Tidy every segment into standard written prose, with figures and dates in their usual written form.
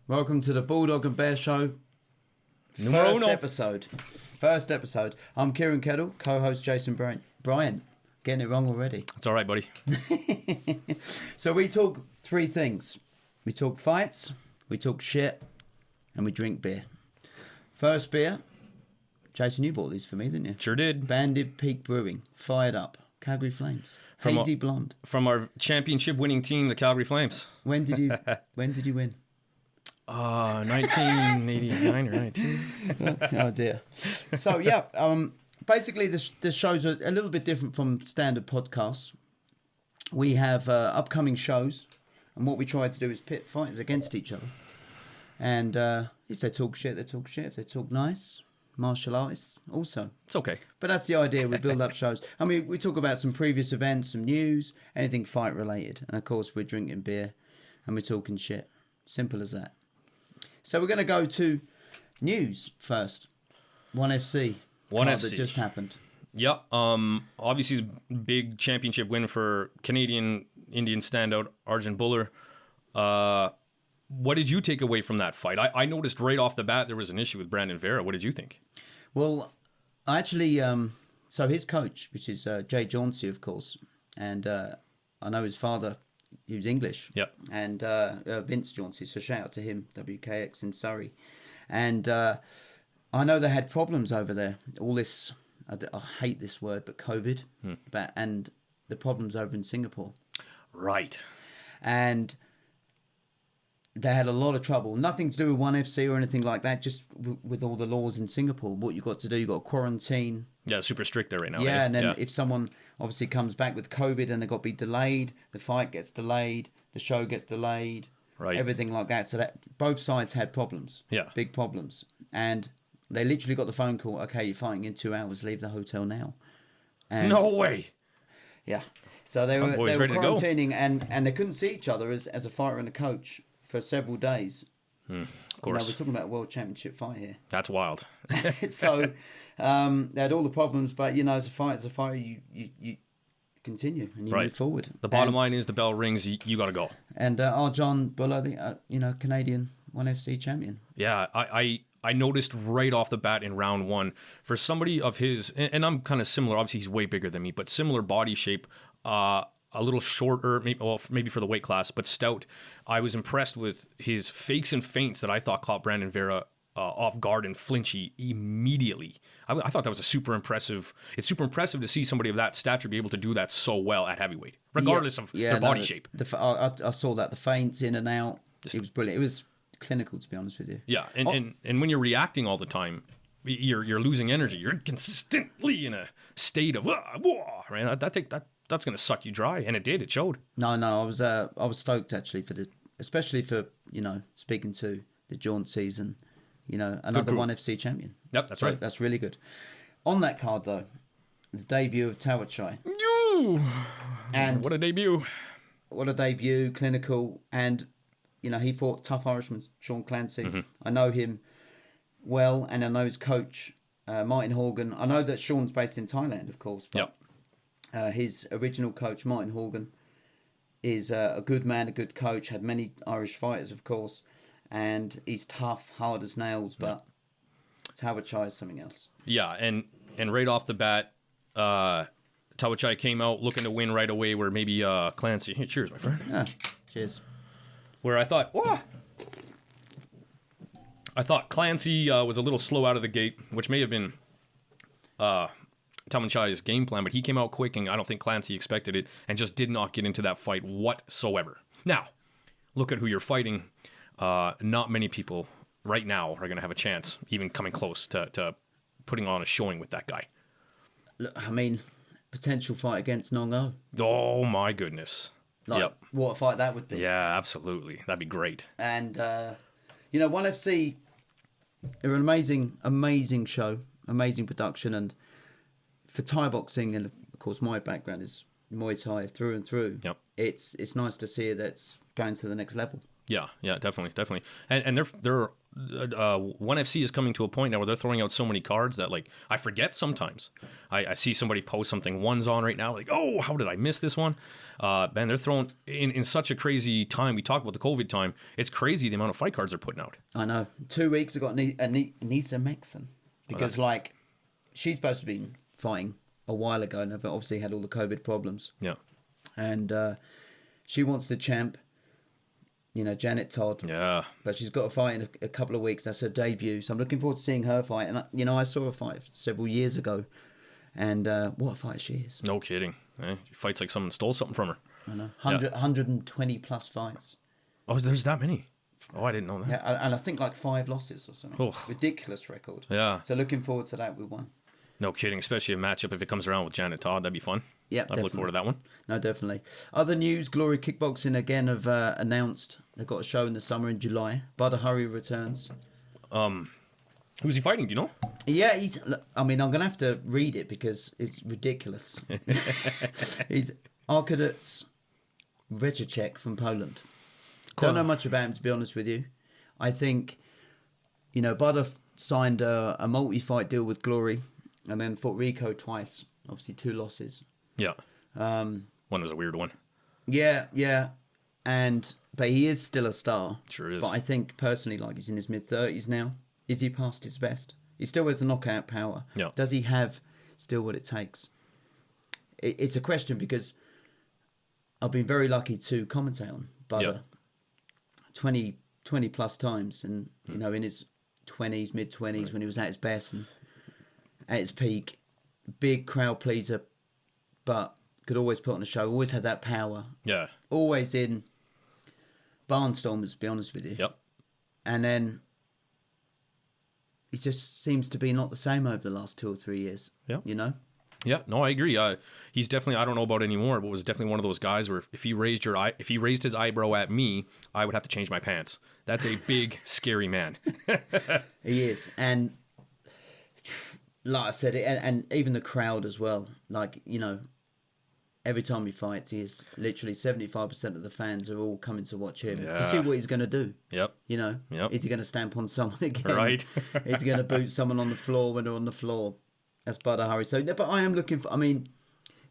Welcome to the Bulldog and Bear Show. First episode. I'm Kieran Kettle, co-host Jason Bryant. Getting it wrong already. It's all right, buddy. So we talk three things. We talk fights, we talk shit, and we drink beer. First beer. Jason, you bought these for me, didn't you? Sure did. Banded Peak Brewing. Fired Up. Calgary Flames. Hazy Blonde. From our championship winning team, the Calgary Flames. When did you win? 1989 or 92. Oh dear. So yeah, basically the shows are a little bit different from standard podcasts. We have upcoming shows, and what we try to do is pit fighters against each other. And if they talk shit, they talk shit. If they talk nice, martial artists also. It's okay. But that's the idea. We build up shows. I mean, we talk about some previous events, some news, anything fight related, and of course we're drinking beer and we're talking shit. Simple as that. So we're going to go to news first. ONE FC. ONE FC. That just happened. Yep. Obviously, the big championship win for Canadian Indian standout Arjun Buller. What did you take away from that fight? I noticed right off the bat there was an issue with Brandon Vera. What did you think? Well, I actually, so his coach, which is Jay Jauncey, of course, and I know his father, he was English. Yep. And Vince Jauncey, so shout out to him, WKX in Surrey. And I know they had problems over there. All this, I hate this word, but COVID, and the problems over in Singapore. Right. And they had a lot of trouble. Nothing to do with ONE FC or anything like that, just with all the laws in Singapore. What you got to do, you got to quarantine. Yeah, super strict there right now. Yeah, and then if someone obviously comes back with COVID and they got to be delayed, the fight gets delayed, the show gets delayed, right, everything like that. So that both sides had problems. Yeah. Big problems. And they literally got the phone call, okay, you're fighting in 2 hours, leave the hotel now. And no way. Yeah. So they were quarantining and they couldn't see each other as a fighter and a coach for several days. Of course. We're talking about a world championship fight here. That's wild. So they had all the problems, but as a fighter, you continue and you move forward. The bottom line is the bell rings, you got to go. And Arjun Buller, Canadian ONE FC champion. Yeah, I noticed right off the bat in round one, for somebody of his, and I'm kind of similar, obviously he's way bigger than me, but similar body shape, a little shorter, maybe for the weight class, but stout. I was impressed with his fakes and feints that I thought caught Brandon Vera off guard and flinchy immediately. I thought that was super impressive. It's super impressive to see somebody of that stature be able to do that so well at heavyweight, regardless of their body shape. I saw that, the feints in and out. It was brilliant. It was clinical, to be honest with you. Yeah, and when you're reacting all the time, you're losing energy. You're consistently in a state of right. That's going to suck you dry, and it did. It showed. No, I was stoked actually especially for speaking to the jaunt season, another ONE FC champion. Yep, that's right. That's really good. On that card though, the debut of Tawachai. And what a debut! What a debut! Clinical, and he fought tough Irishman Sean Clancy. Mm-hmm. I know him well, and I know his coach Martin Horgan. I know that Sean's based in Thailand, of course. But his original coach, Martin Horgan, is a good man, a good coach, had many Irish fighters, of course, and he's tough, hard as nails, but Tawachai is something else. Yeah, and right off the bat, Tawachai came out looking to win right away, where maybe Clancy... Hey, cheers, my friend. Yeah, cheers. Where I thought Clancy was a little slow out of the gate, which may have been... Tawachai's game plan, but he came out quick, and I don't think Clancy expected it, and just did not get into that fight whatsoever. Now, look at who you're fighting. Not many people right now are going to have a chance, even coming close to putting on a showing with that guy. Look, I mean, potential fight against Nong O. Oh my goodness! What a fight that would be. Yeah, absolutely. That'd be great. And ONE FC, they're an amazing show, amazing production, and for Thai boxing, and of course my background is Muay Thai through and through. Yep. It's nice to see that's going to the next level. Yeah, definitely. And ONE FC is coming to a point now where they're throwing out so many cards that like I forget sometimes. I see somebody post something one's on right now, like, oh, how did I miss this one? Man, they're throwing in such a crazy time. We talk about the COVID time. It's crazy the amount of fight cards they're putting out. I know. 2 weeks I got Nisa Maxon because like she's supposed to be fighting a while ago now, but obviously had all the COVID problems. Yeah, and she wants the champ. You know, Janet Todd. Yeah. But she's got a fight in a couple of weeks. That's her debut. So I'm looking forward to seeing her fight. And, you know, I saw her fight several years ago. And what a fight she is. No kidding. She fights like someone stole something from her. I know. 120 plus fights. Oh, there's that many? Oh, I didn't know that. Yeah, and I think like 5 losses or something. Oh. Ridiculous record. Yeah. So looking forward to that with one. No kidding. Especially a matchup if it comes around with Janet Todd. That'd be fun. Yeah, I'd look forward to that one. No, definitely. Other news, Glory Kickboxing again have announced they've got a show in the summer in July. Badr Hari returns. Who's he fighting? Do you know? Yeah, I'm going to have to read it because it's ridiculous. He's Arkadiusz Rejicek from Poland. Cool. Don't know much about him, to be honest with you. I think, you know, Badr signed a multi-fight deal with Glory and then fought Rico twice. Obviously 2 losses. Yeah. One was a weird one. Yeah. But he is still a star. Sure is. But I think personally, like, he's in his mid-30s now. Is he past his best? He still has the knockout power. Yeah. Does he have still what it takes? It's a question because I've been very lucky to commentate on Badr 20 plus times. And, you know, in his 20s, mid-20s, when he was at his best and at his peak, big crowd pleaser, but could always put on a show, always had that power. Yeah. Always in barnstormers, to be honest with you. Yep. And then he just seems to be not the same over the last 2 or 3 years. Yeah. You know? Yeah, no, I agree. He's definitely, I don't know about anymore, but was definitely one of those guys where if he raised his eyebrow at me, I would have to change my pants. That's a big, scary man. He is. And like I said, and even the crowd as well. Like, you know, every time he fights, he is literally 75% of the fans are all coming to watch him to see what he's going to do. Yep. You know, is he going to stamp on someone again? Right. Is he going to boot someone on the floor when they're on the floor? That's Badr Hari. So, but I am looking for, I mean,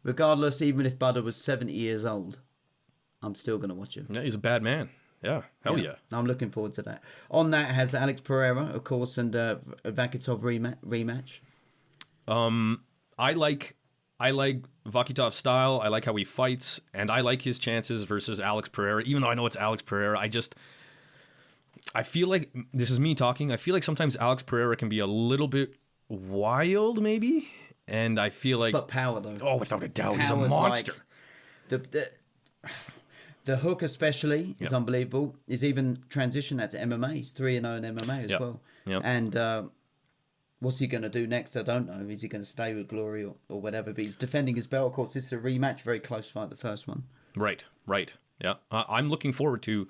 regardless, even if Badr was 70 years old, I'm still going to watch him. Yeah, he's a bad man. Yeah, hell yeah. I'm looking forward to that. On that has Alex Pereira, of course, and Vakitov rematch. I like Vakitov's style. I like how he fights, and I like his chances versus Alex Pereira. Even though I know it's Alex Pereira, I feel like, this is me talking, I feel like sometimes Alex Pereira can be a little bit wild, maybe, and I feel like... But power, though. Oh, without a doubt, he's a monster. Like the hook especially is unbelievable. He's even transitioned that to MMA. He's 3-0 in MMA as well. Yep. And what's he going to do next? I don't know. Is he going to stay with Glory or whatever? But he's defending his belt. Of course, this is a rematch. Very close fight, the first one. Right. Yeah. I'm looking forward to...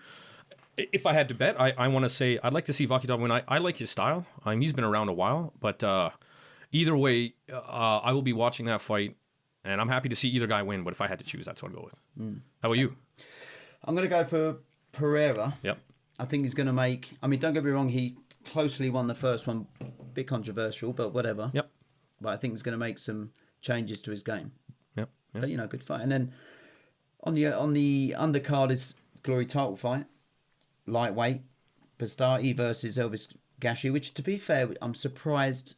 If I had to bet, I want to say I'd like to see Vakitov win. I like his style. He's been around a while. But either way, I will be watching that fight. And I'm happy to see either guy win. But if I had to choose, that's what I'd go with. How about you? I'm going to go for Pereira. Yep. I think he's going to make... I mean, don't get me wrong. He closely won the first one. Bit controversial, but whatever. Yep. But I think he's going to make some changes to his game. Yep. But, you know, good fight. And then on the undercard is Glory title fight. Lightweight. Bastati versus Elvis Gashi, which, to be fair, I'm surprised,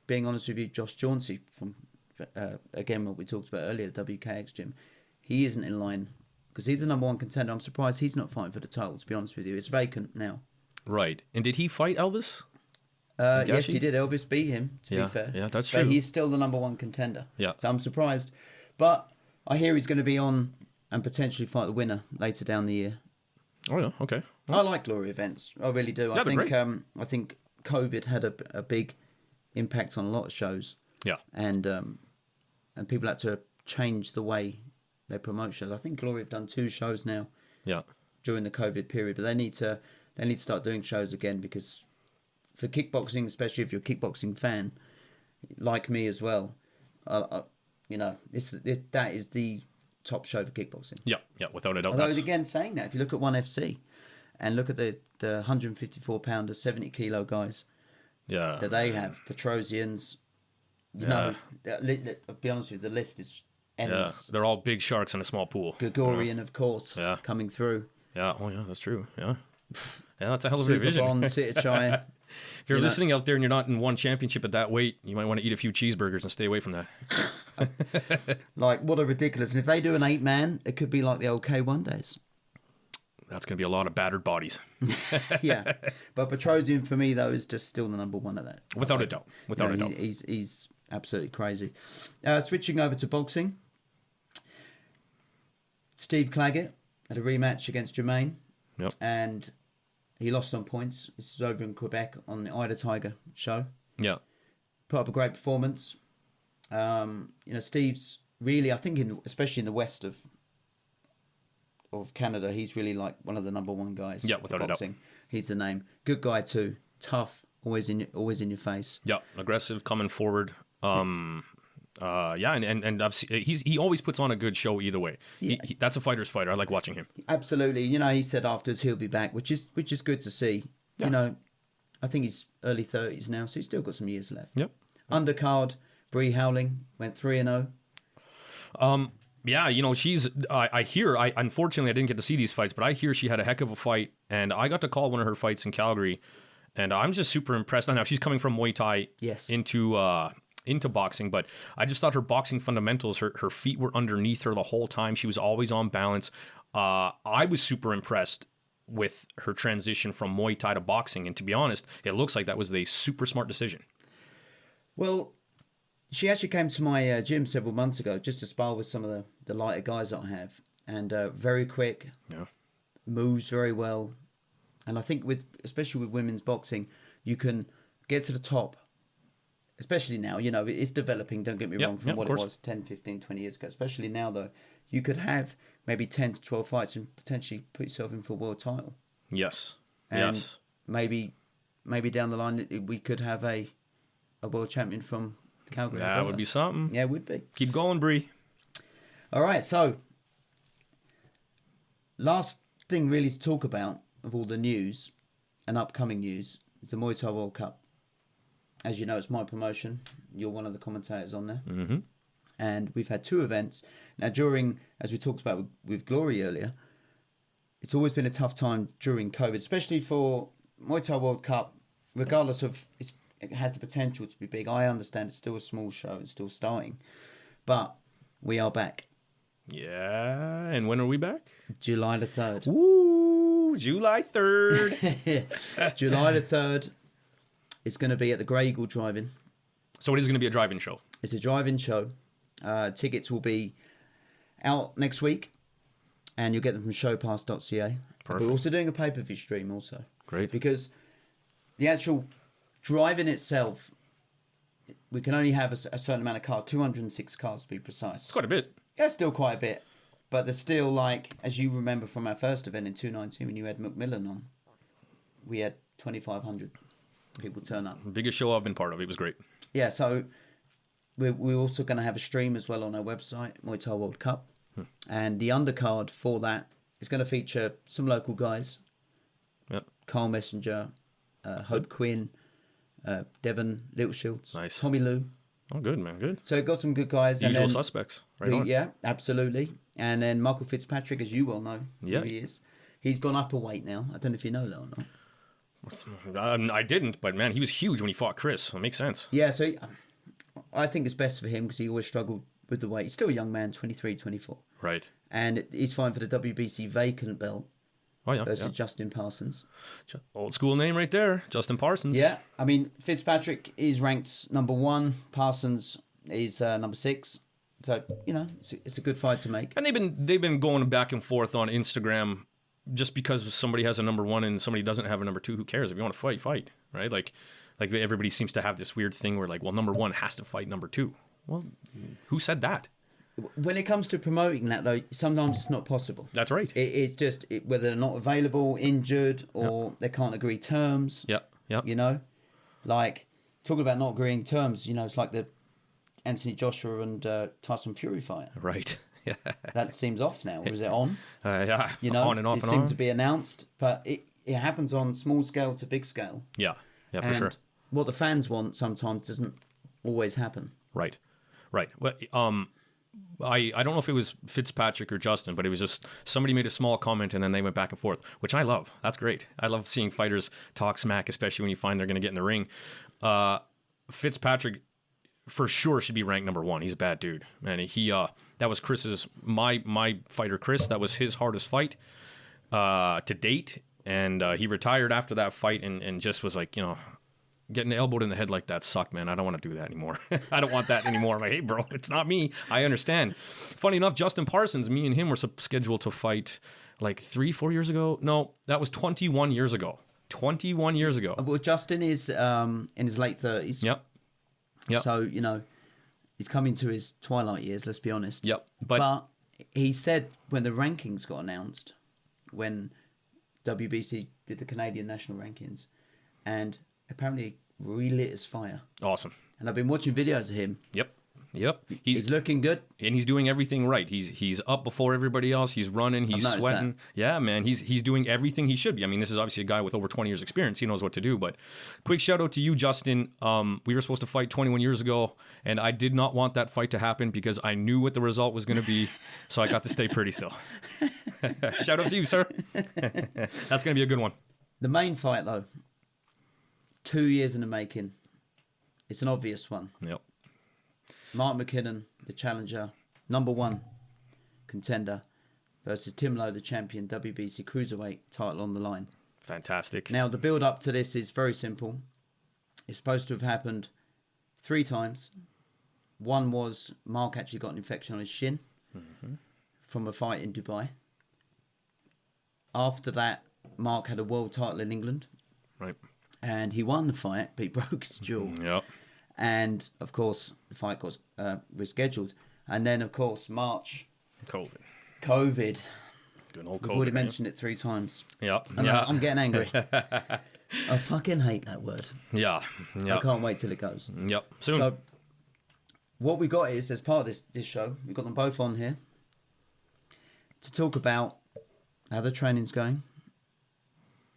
being honest with you, Josh Chauncey from, again, what we talked about earlier, WKX gym, he isn't in line because he's the number 1 contender. I'm surprised he's not fighting for the title, to be honest with you. It's vacant now. Right. And did he fight Elvis? Yes, he did. Elvis beat him, to be fair. Yeah, that's true. But he's still the number 1 contender. Yeah. So I'm surprised. But I hear he's going to be on and potentially fight the winner later down the year. Oh, yeah. Okay. Well, I like Glory events. I really do. I think COVID had a big impact on a lot of shows. Yeah. And people had to change the way they promote shows. I think Glory have done 2 shows now. Yeah. During the COVID period, but they need to start doing shows again because for kickboxing, especially if you're a kickboxing fan, like me as well, you know, that is the top show for kickboxing. Yeah, without a doubt. Although again, saying that, if you look at ONE FC, and look at the 154-pounder, 70-kilo guys that they have. Petrosians, you know, I'll be honest with you, the list is endless. Yeah, they're all big sharks in a small pool. Gregorian, of course, coming through. Yeah, oh yeah, that's true. Yeah, that's a hell of a Super division. Bond, Sitachai. If you're listening out there and you're not in one championship at that weight, you might want to eat a few cheeseburgers and stay away from that. Like, what a ridiculous. And if they do an 8-man, it could be like the old K1 days. That's going to be a lot of battered bodies. Yeah. But Petrosian, for me, though, is just still the number one of that. Without a doubt. Without a doubt. He's absolutely crazy. Switching over to boxing. Steve Claggett had a rematch against Jermaine. Yep. And he lost on points. This is over in Quebec on the Ida Tiger show. Yeah. Put up a great performance. Steve's really, I think, especially in the west of Canada, he's really like one of the number one guys. Yeah, without a doubt. He's the name. Good guy too. Tough. Always in your face. Yeah, aggressive, coming forward. And I've seen, he always puts on a good show either way. Yeah. That's a fighter's fighter. I like watching him. Absolutely. He said afterwards he'll be back, which is good to see. Yeah. I think he's early 30s now, so he's still got some years left. Yep. Undercard, Bree Howling went 3-0. Yeah, unfortunately I didn't get to see these fights, but I hear she had a heck of a fight, and I got to call one of her fights in Calgary, and I'm just super impressed. I know she's coming from Muay Thai into boxing, but I just thought her boxing fundamentals, her feet were underneath her the whole time. She was always on balance. I was super impressed with her transition from Muay Thai to boxing, and to be honest, it looks like that was a super smart decision. Well, she actually came to my gym several months ago just to spar with some of the lighter guys that I have, and very quick, moves very well, and I think especially with women's boxing, you can get to the top. Especially now, it's developing, don't get me wrong, from what it was 10, 15, 20 years ago. Especially now, though, you could have maybe 10 to 12 fights and potentially put yourself in for a world title. Yes. And maybe down the line, we could have a world champion from Calgary. That would be something. Yeah, it would be. Keep going, Bree. All right, so last thing really to talk about of all the news and upcoming news is the Muay Thai World Cup. As you know, it's my promotion. You're one of the commentators on there. Mm-hmm. And we've had 2 events. Now, as we talked about with Glory earlier, it's always been a tough time during COVID, especially for Muay Thai World Cup, regardless of it has the potential to be big. I understand it's still a small show. It's still starting. But we are back. Yeah. And when are we back? July the 3rd. Woo! July 3rd. July the 3rd. It's going to be at the Grey Eagle Drive-In. So it is going to be a drive-in show. It's a drive-in show. Tickets will be out next week, and you'll get them from showpass.ca. Perfect. We're also doing a pay-per-view stream also. Great. Because the actual drive-in itself, we can only have a certain amount of cars, 206 cars to be precise. It's quite a bit. Yeah, still quite a bit. But there's still, as you remember from our first event in 2019 when you had MacMillan on, we had 2,500 people turn up. Biggest show I've been part of. It was great. Yeah, so we're also going to have a stream as well on our website, Muay Thai World Cup. And the undercard for that is going to feature some local guys. Yep. Carl Messenger, Hope Quinn, Devon Littleshields, nice. Tommy Lou. Oh, good, man. Good. So we've got some good guys. Usual suspects. Right on. Yeah, absolutely. And then Michael Fitzpatrick, as you well know who he is. He's gone up a weight now. I don't know if you know that or not. I didn't, but man, he was huge when he fought Chris. That makes sense. Yeah, so I think it's best for him because he always struggled with the weight. He's still a young man, 23, 24. Right. And he's fighting for the WBC vacant belt versus Justin Parsons. Old school name right there, Justin Parsons. Yeah, I mean, Fitzpatrick is ranked number 1. Parsons is number 6. So, it's a good fight to make. And they've been going back and forth on Instagram. Just because somebody has a number 1 and somebody doesn't have a number 2, who cares? If you want to fight, right? Like everybody seems to have this weird thing where number 1 has to fight number 2. Well, who said that? When it comes to promoting that, though, sometimes it's not possible. That's right. It's just whether they're not available, injured, or they can't agree terms. Yeah. Talking about not agreeing terms, it's like the Anthony Joshua and Tyson Fury fight. Right. Yeah. That seems off now. Or is it on? Yeah. On and off. It seemed to be announced, but it happens on small scale to big scale. Yeah, for and sure. what the fans want sometimes doesn't always happen. Right. Well, I don't know if it was Fitzpatrick or Justin, but it was just somebody made a small comment and then they went back and forth, which I love. That's great. I love seeing fighters talk smack, especially when you find they're going to get in the ring. Fitzpatrick for sure should be ranked number 1. He's a bad dude, man. That was Chris's my fighter Chris. That was his hardest fight to date, and he retired after that fight and just was like, getting elbowed in the head like that sucked, man. I don't want to do that anymore. I don't want that anymore. I'm like, hey, bro, it's not me. I understand. Funny enough, Justin Parsons, me and him were scheduled to fight like 3-4 years ago. No, that was 21 years ago. 21 years ago. Well, Justin is in his late 30s. Yep. So, he's coming to his twilight years, let's be honest. Yep. But he said when the rankings got announced, when WBC did the Canadian national rankings, and apparently relit his fire. Awesome. And I've been watching videos of him. Yep. He's looking good. And he's doing everything right. He's up before everybody else. He's running. He's sweating. That. Yeah, man. He's doing everything he should be. I mean, this is obviously a guy with over 20 years experience. He knows what to do. But quick shout out to you, Justin. We were supposed to fight 21 years ago, and I did not want that fight to happen because I knew what the result was going to be. So I got to stay pretty still. Shout out to you, sir. That's going to be a good one. The main fight, though, 2 years in the making. It's an obvious one. Yep. Mark MacKinnon, the challenger, number 1 contender, versus Tim Lowe, the champion, WBC Cruiserweight title on the line. Fantastic. Now, the build-up to this is very simple. It's supposed to have happened 3 times. One was Mark actually got an infection on his shin from a fight in Dubai. After that, Mark had a world title in England. Right. And he won the fight, but he broke his jaw. Yep. And, of course, the fight got rescheduled. And then, of course, March. COVID. Good old COVID. We've already mentioned it 3 times. Yep. And I'm getting angry. I fucking hate that word. Yeah. I can't wait till it goes. Yep. Soon. So, what we got is, as part of this show, we've got them both on here to talk about how the training's going.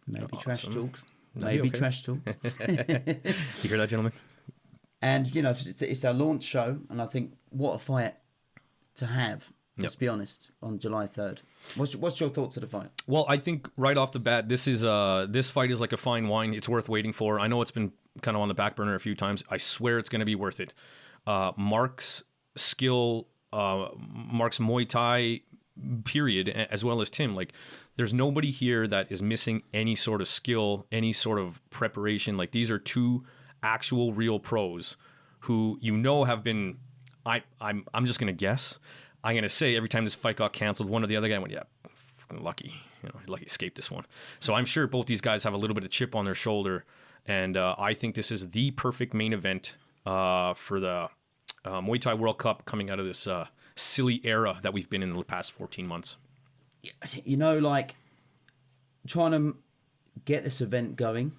Maybe trash talk. Maybe trash talk. You hear that, gentlemen? And, it's our launch show, and I think what a fight to have, let's be honest, on July 3rd. What's your thoughts of the fight? Well, I think right off the bat, this fight is like a fine wine. It's worth waiting for. I know it's been kind of on the back burner a few times. I swear it's going to be worth it. Mark's skill, Mark's Muay Thai period, as well as Tim, like there's nobody here that is missing any sort of skill, any sort of preparation. Like these are 2 actual real pros who have been, I'm just going to guess. I'm going to say every time this fight got canceled, one or the other guy went, yeah, fucking lucky. Lucky escaped this one. So I'm sure both these guys have a little bit of chip on their shoulder. And I think this is the perfect main event for the Muay Thai World Cup coming out of this silly era that we've been in the past 14 months. Like trying to get this event going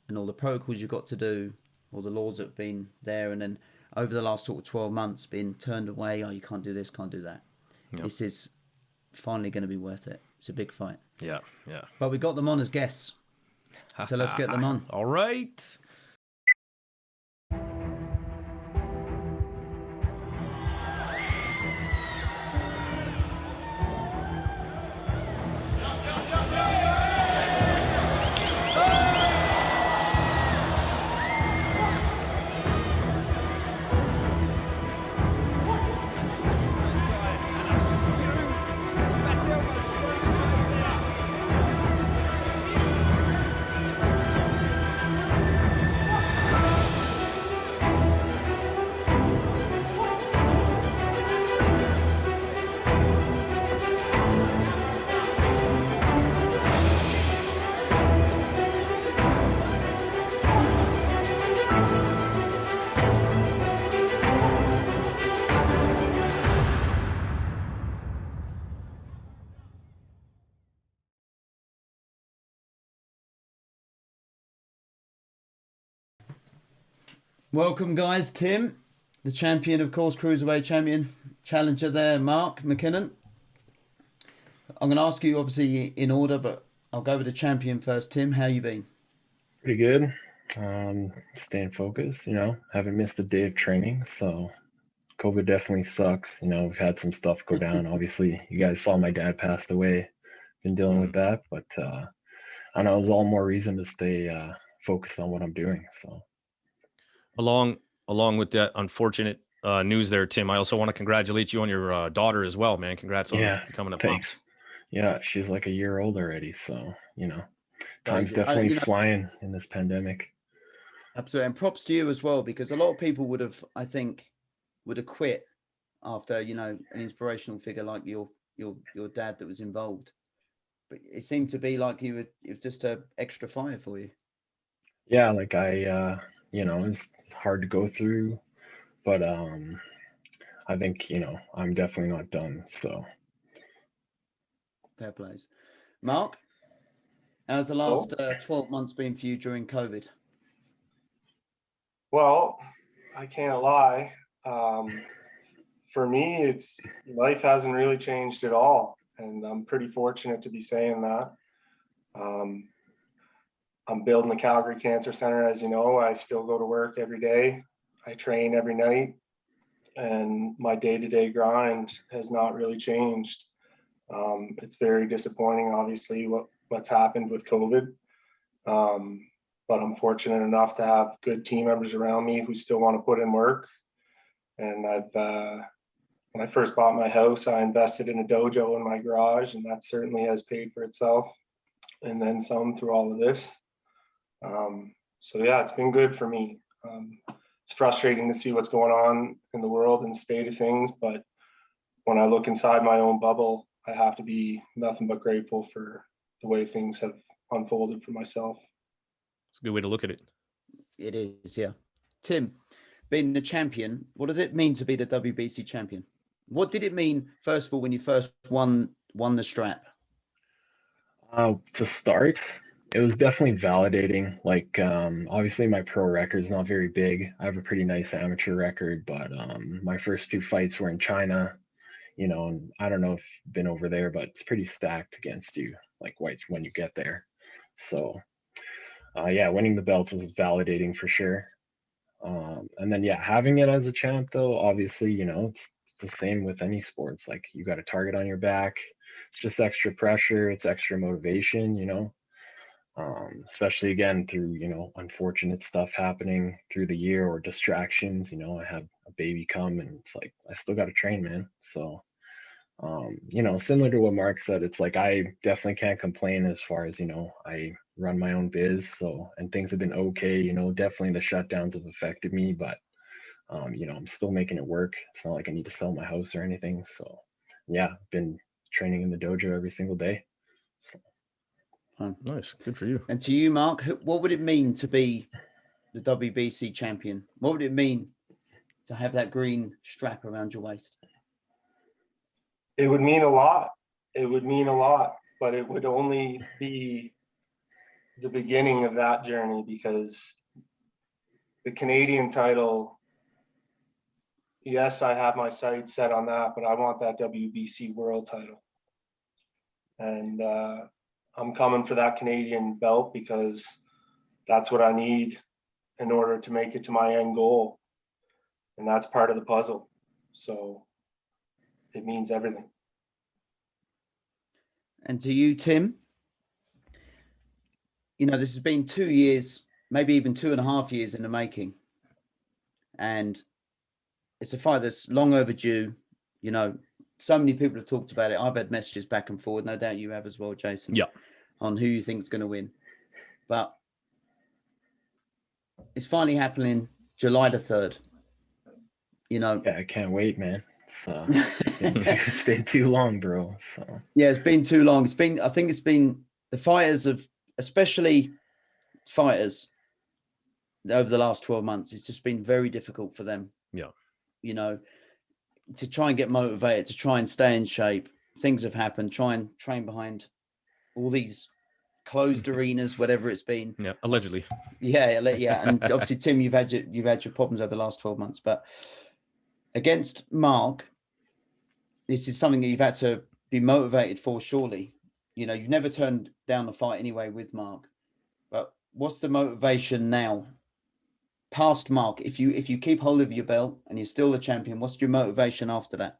and all the protocols you've got to do, all the laws that have been there, and then over the last sort of 12 months being turned away, you can't do this, can't do that. Yep. This is finally going to be worth it. It's a big fight. Yeah. But we got them on as guests. So let's get them on. All right. Welcome, guys. Tim, the champion, of course, Cruiserweight champion, challenger there, Mark MacKinnon. I'm going to ask you, obviously, in order, but I'll go with the champion first. Tim, how you been? Pretty good. Staying focused, haven't missed a day of training. So COVID definitely sucks. We've had some stuff go down. Obviously, you guys saw my dad passed away. Been dealing with that, but I know it's all more reason to stay focused on what I'm doing. So Along with that unfortunate news there, Tim, I also want to congratulate you on your daughter as well, man. Congrats on yeah, becoming a thanks. pops. Yeah, she's like a year old already. So time's Crazy. definitely flying in this pandemic. Absolutely. And props to you as well, because a lot of people I think, would have quit after, an inspirational figure like your dad that was involved. But it seemed to be like it was just a extra fire for you. Yeah, like it's hard to go through, but I think, I'm definitely not done. So Fair plays. Mark, how's the Oh, last 12 months been for you during COVID? well, I can't lie. For me, life hasn't really changed at all, and I'm pretty fortunate to be saying that. Um, I'm building the Calgary Cancer Center, as you know. I still go to work every day. I train every night, and my day-to-day grind has not really changed. It's very disappointing, obviously, what's happened with COVID. But I'm fortunate enough to have good team members around me who still want to put in work. And when I first bought my house, I invested in a dojo in my garage, and that certainly has paid for itself, and then some through all of this. So yeah, it's been good for me. It's frustrating to see what's going on in the world and state of things, but when I look inside my own bubble, I have to be nothing but grateful for the way things have unfolded for myself. It's a good way to look at it. It is, yeah. Tim, being the champion, what does it mean to be the WBC champion? What did it mean, first of all, when you first won the strap? To start, it was definitely validating. Like, obviously my pro record's not very big. I have a pretty nice amateur record, but my first two fights were in China, and I don't know if you've been over there, but it's pretty stacked against you, like whites when you get there. So, yeah, winning the belt was validating for sure. And then, yeah, having it as a champ, though, obviously, it's the same with any sports. Like, you got a target on your back. It's just extra pressure. It's extra motivation, especially again through, unfortunate stuff happening through the year or distractions. I had a baby come and it's like, I still got to train, man. So, similar to what Mark said, it's like I definitely can't complain as far as, I run my own biz, so and things have been okay. Definitely the shutdowns have affected me, but I'm still making it work. It's not like I need to sell my house or anything. So yeah, I've been training in the dojo every single day. So. Nice. Good for you. And to you, Mark, what would it mean to be the WBC champion? What would it mean to have that green strap around your waist? It would mean a lot. It would mean a lot, but it would only be the beginning of that journey, because the Canadian title, yes, I have my sights set on that, but I want that WBC world title. And I'm coming for that Canadian belt because that's what I need in order to make it to my end goal. And that's part of the puzzle. So it means everything. And to you, Tim, this has been 2 years, maybe even 2.5 years in the making. And it's a fight that's long overdue. So many people have talked about it. I've had messages back and forward. No doubt you have as well, Jason. Yeah. On who you think is going to win. But it's finally happening July the 3rd. Yeah, I can't wait, man. It's been too long, bro. So. Yeah, it's been too long. I think it's been the fighters especially fighters over the last 12 months. It's just been very difficult for them. Yeah. To try and get motivated, to try and stay in shape. Things have happened. Try and train behind all these closed arenas, whatever it's been. Yeah, allegedly. Yeah. And obviously, Tim, you've had your problems over the last 12 months. But against Mark, this is something that you've had to be motivated for, surely. you know, you've never turned down the fight anyway with Mark. But what's the motivation now? Past Mark, if you keep hold of your belt and you're still the champion, what's your motivation after that?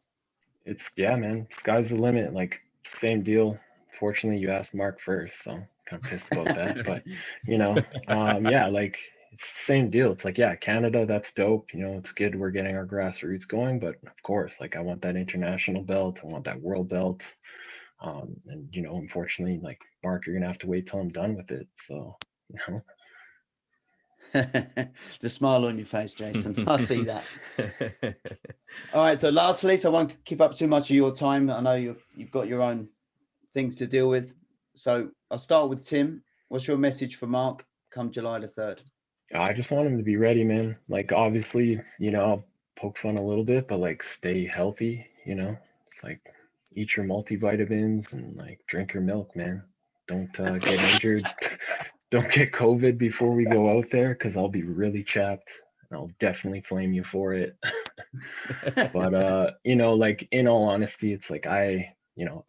It's yeah, man. Sky's the limit. Like same deal. Fortunately, you asked Mark first, so I'm kind of pissed about that. But you know, yeah, like it's the same deal. It's like, yeah, Canada, that's dope. You know, it's good we're getting our grassroots going, but of course, like I want that international belt. I want that world belt. And you know, unfortunately, like Mark, you're gonna have to wait till I'm done with it. So, you know. The smile on your face, Jason. I see that. All right. So lastly, so I won't keep up too much of your time. I know you've got your own things to deal with. So I'll start with Tim. What's your message for Mark come July the 3rd? I just want him to be ready, man. Like obviously, you know, I'll poke fun a little bit, but like stay healthy, you know. It's like eat your multivitamins and like drink your milk, man. Don't get injured. Don't get COVID before we go out there, because I'll be really chapped and I'll definitely flame you for it. But you know, like in all honesty, it's like I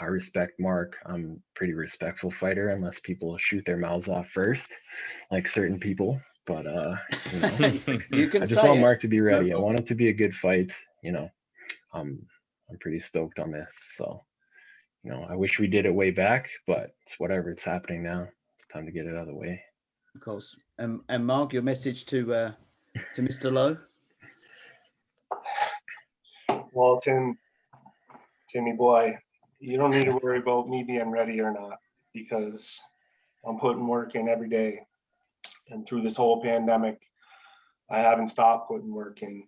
respect Mark. I'm a pretty respectful fighter unless people shoot their mouths off first, like certain people. But you know, You can I just say want it. Mark to be ready. No I want it to be a good fight, you know. I'm pretty stoked on this. So, you know, I wish we did it way back, but it's whatever. It's happening now. It's time to get it out of the way. Of course. And Mark, your message to Mr. Lowe? Well, Timmy boy, you don't need to worry about me being ready or not, because I'm putting work in every day. And through this whole pandemic, I haven't stopped putting work in.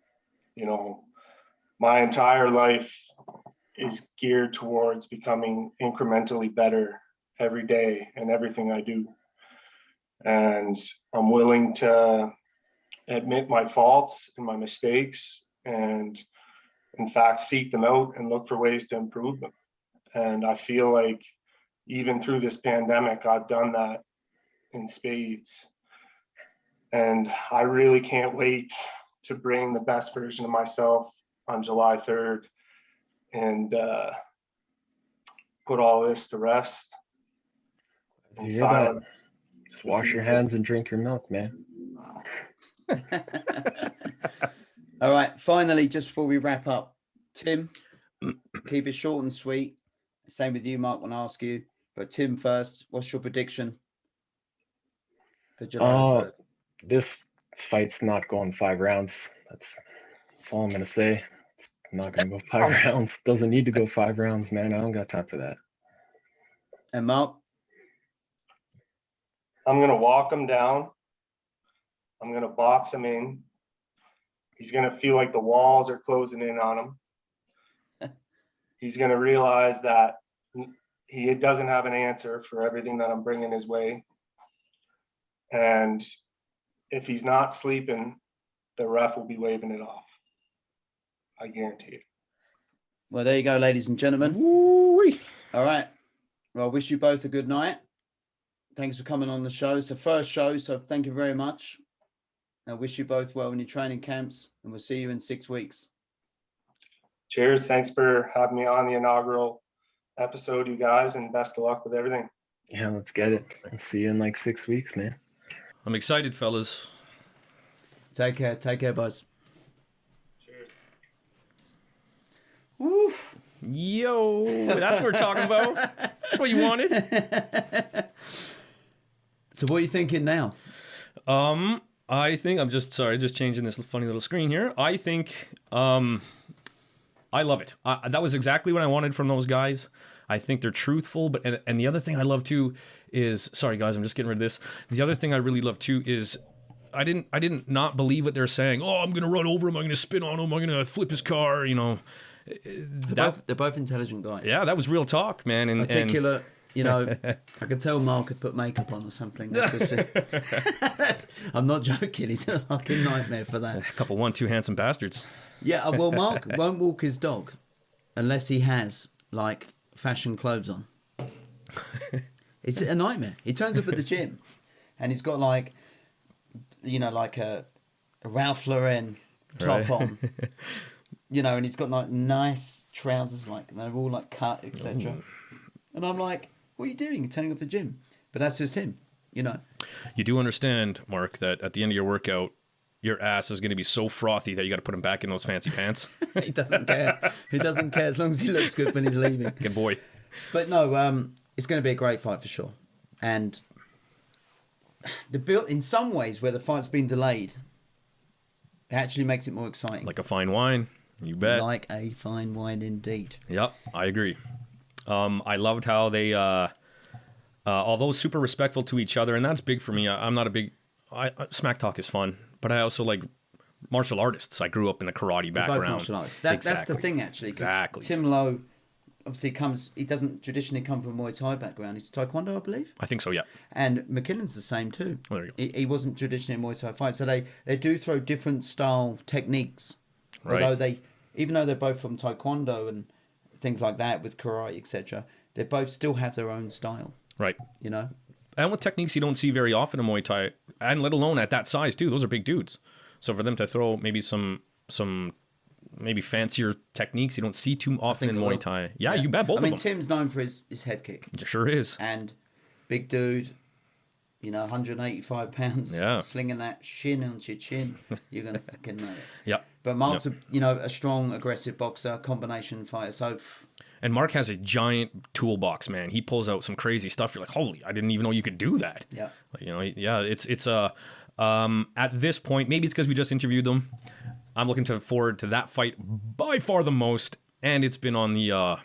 You know, my entire life is geared towards becoming incrementally better every day in everything I do. And I'm willing to admit my faults and my mistakes, and in fact, seek them out and look for ways to improve them. And I feel like even through this pandemic, I've done that in spades. And I really can't wait to bring the best version of myself on July 3rd and put all this to rest. You hear that? Just wash your hands and drink your milk, man. All right. Finally, just before we wrap up, Tim, keep it short and sweet. Same with you, Mark, when I ask you. But Tim first, what's your prediction for July 3rd? This fight's not going 5 rounds. That's all I'm going to say. It's not going to go 5 rounds. Doesn't need to go 5 rounds, man. I don't got time for that. And Mark? I'm going to walk him down. I'm going to box him in. He's going to feel like the walls are closing in on him. He's going to realize that he doesn't have an answer for everything that I'm bringing his way. And if he's not sleeping, the ref will be waving it off. I guarantee it. Well, there you go, ladies and gentlemen. Woo-wee. All right. Well, I wish you both a good night. Thanks for coming on the show. It's the first show, so thank you very much. I wish you both well in your training camps, and we'll see you in 6 weeks. Cheers. Thanks for having me on the inaugural episode, you guys, and best of luck with everything. Yeah, let's get it. I'll see you in like 6 weeks, man. I'm excited, fellas. Take care. Take care, buzz. Cheers. Woof. Yo, that's what we're talking about. That's what you wanted. So what are you thinking now? I think I'm just changing this funny little screen here. I think I love it. That was exactly what I wanted from those guys. I think they're truthful, but and the other thing I love too is, sorry guys, I'm just getting rid of this. The other thing I really love too is I didn't not believe what they're saying. Oh, I'm gonna run over him. I'm gonna spin on him. I'm gonna flip his car. You know, They're both intelligent guys. Yeah, that was real talk, man. And articulate. You know, I could tell Mark had put makeup on or something. I'm not joking. He's a fucking nightmare for that. A couple 1-2 handsome bastards. Yeah, well, Mark won't walk his dog unless he has, like, fashion clothes on. It's a nightmare. He turns up at the gym and he's got, like, you know, like a Ralph Lauren top on. You know, and he's got, like, nice trousers, like, they're all, like, cut, etc. And I'm like, what are you doing? You're turning off the gym. But that's just him, you know. You do understand, Mark, that at the end of your workout, your ass is going to be so frothy that you got to put him back in those fancy pants. He doesn't care. He doesn't care as long as he looks good when he's leaving. Good boy. But no, it's going to be a great fight for sure. And in some ways, where the fight's been delayed, it actually makes it more exciting. Like a fine wine. You bet. Like a fine wine indeed. Yep, I agree. I loved how they, although super respectful to each other, and that's big for me. I'm not a big... smack talk is fun, but I also like martial artists. I grew up in a karate background. Both martial artists. That's the thing, actually. Exactly. Tim Lowe obviously he doesn't traditionally come from a Muay Thai background. He's Taekwondo, I believe. I think so, yeah. And MacKinnon's the same too. Oh, there you go. He wasn't traditionally a Muay Thai fight. So they do throw different style techniques. Right. Although even though they're both from Taekwondo and things like that with karate, etc., they both still have their own style. Right. You know? And with techniques you don't see very often in Muay Thai, and let alone at that size too. Those are big dudes. So for them to throw maybe some maybe fancier techniques you don't see too often in Muay Thai. Yeah, you bet both of them. Tim's known for his head kick. It sure is. And big dude, 185 pounds, slinging that shin onto your chin, you're going to fucking know it. Yep. But Mark's a strong, aggressive boxer, combination fighter. So... And Mark has a giant toolbox, man. He pulls out some crazy stuff. You're like, holy, I didn't even know you could do that. Yeah. It's at this point, maybe it's because we just interviewed them. I'm looking forward to that fight by far the most, and it's been on the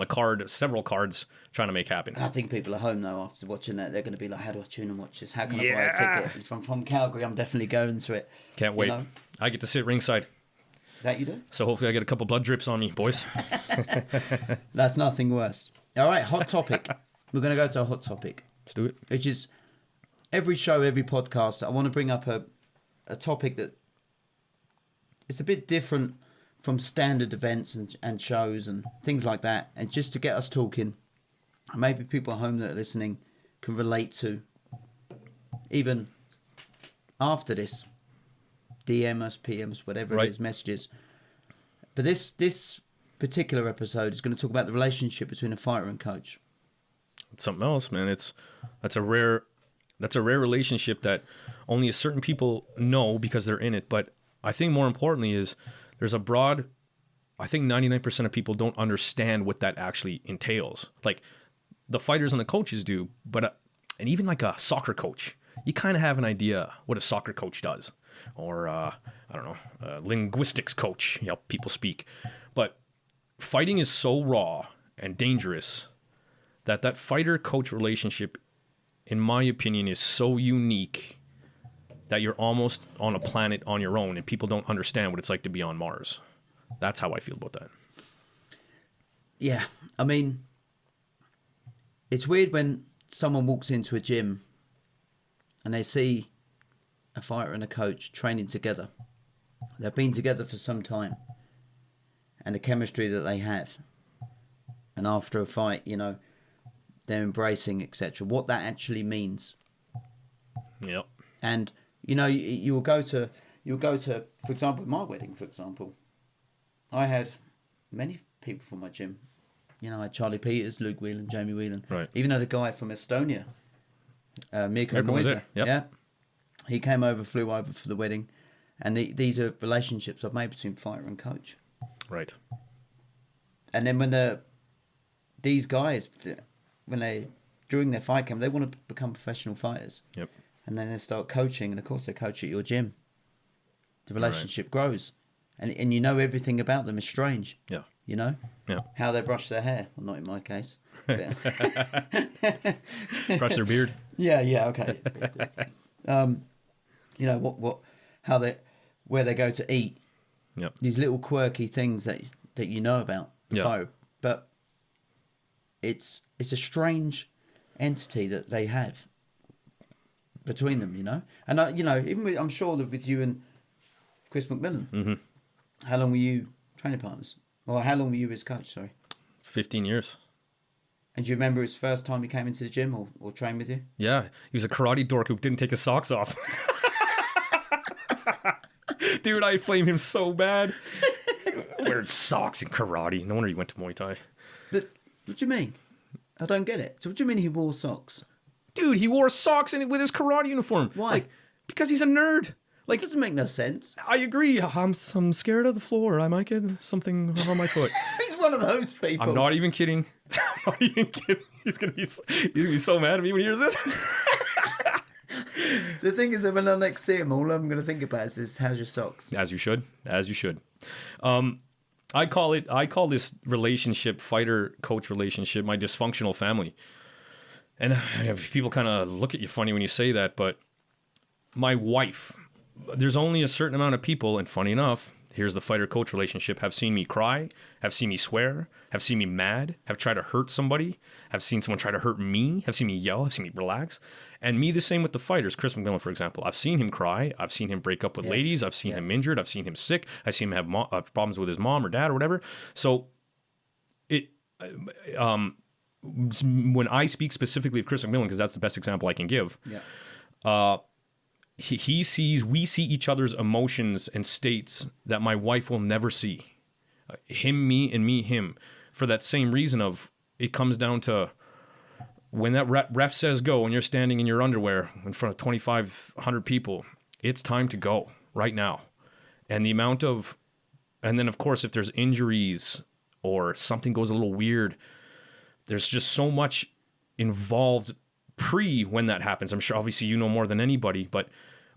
card, several cards, trying to make happen. And I think people at home though, after watching that, they're going to be like, how do I tune and watch this? How can I buy a ticket? If I'm from Calgary, I'm definitely going to it. Can't wait. I get to sit ringside. That you do? So hopefully I get a couple blood drips on me, boys. That's nothing worse. All right, hot topic. We're going to go to a hot topic. Let's do it. Which is every show, every podcast, I want to bring up a topic that it's a bit different from standard events and shows and things like that. And just to get us talking, maybe people at home that are listening can relate to, even after this. DM us, PM us, whatever it is, messages. But this particular episode is going to talk about the relationship between a fighter and coach. It's something else, man. That's a rare relationship that only a certain people know because they're in it. But I think more importantly is there's a broad. I think 99% of people don't understand what that actually entails. Like the fighters and the coaches do, but and even like a soccer coach, you kind of have an idea what a soccer coach does. Or, I don't know, linguistics coach, people speak. But fighting is so raw and dangerous that fighter-coach relationship, in my opinion, is so unique that you're almost on a planet on your own and people don't understand what it's like to be on Mars. That's how I feel about that. Yeah, I mean, it's weird when someone walks into a gym and they see a fighter and a coach training together. They've been together for some time. And the chemistry that they have. And after a fight, they're embracing, etc. What that actually means. Yep. And, you'll go to, for example, my wedding, for example. I had many people from my gym. I had Charlie Peters, Luke Whelan, Jamie Whelan. Right. Even had a guy from Estonia, Mirko Moisa. Yep. Yeah. He came over, flew over for the wedding, and these are relationships I've made between fighter and coach. Right. And then when these guys, during their fight camp, they want to become professional fighters. Yep. And then they start coaching, and of course they coach at your gym. The relationship grows, and you know everything about them is strange. Yeah. Yeah. How they brush their hair. Well, not in my case. Brush their beard. Yeah. Okay. Where they go to eat. Yep. These little quirky things that you know about. Yeah. But it's a strange entity that they have between them, And even I'm sure that with you and Chris McMillan, how long were you training partners? Or how long were you his coach? Sorry. 15 years. And do you remember his first time he came into the gym or trained with you? Yeah, he was a karate dork who didn't take his socks off. Dude, I flame him so bad. Wearing socks in karate. No wonder he went to Muay Thai. But what do you mean? I don't get it. So what do you mean he wore socks? Dude, he wore socks with his karate uniform. Why? Like, because he's a nerd. Like, it doesn't make no sense. I agree. I'm scared of the floor. I might get something on my foot. He's one of those people. I'm not even kidding. I'm not even kidding. He's gonna be so mad at me when he hears this. The thing is that when I next see him, all I'm going to think about is how's your socks? As you should. I call this relationship, fighter-coach relationship, my dysfunctional family. And people kind of look at you funny when you say that, but my wife, there's only a certain amount of people, and funny enough, here's the fighter-coach relationship, have seen me cry, have seen me swear, have seen me mad, have tried to hurt somebody, have seen someone try to hurt me, have seen me yell, have seen me relax. And me the same with the fighters. Chris MacKinnon, for example. I've seen him cry. I've seen him break up with ladies. I've seen him injured. I've seen him sick. I've seen him have problems with his mom or dad or whatever. So when I speak specifically of Chris MacKinnon, because that's the best example I can give, we see each other's emotions and states that my wife will never see. Him, me, and me, him. For that same reason of, it comes down to, when that ref says go and you're standing in your underwear in front of 2,500 people, it's time to go right now. And then of course, if there's injuries or something goes a little weird, there's just so much involved when that happens. I'm sure obviously you know more than anybody, but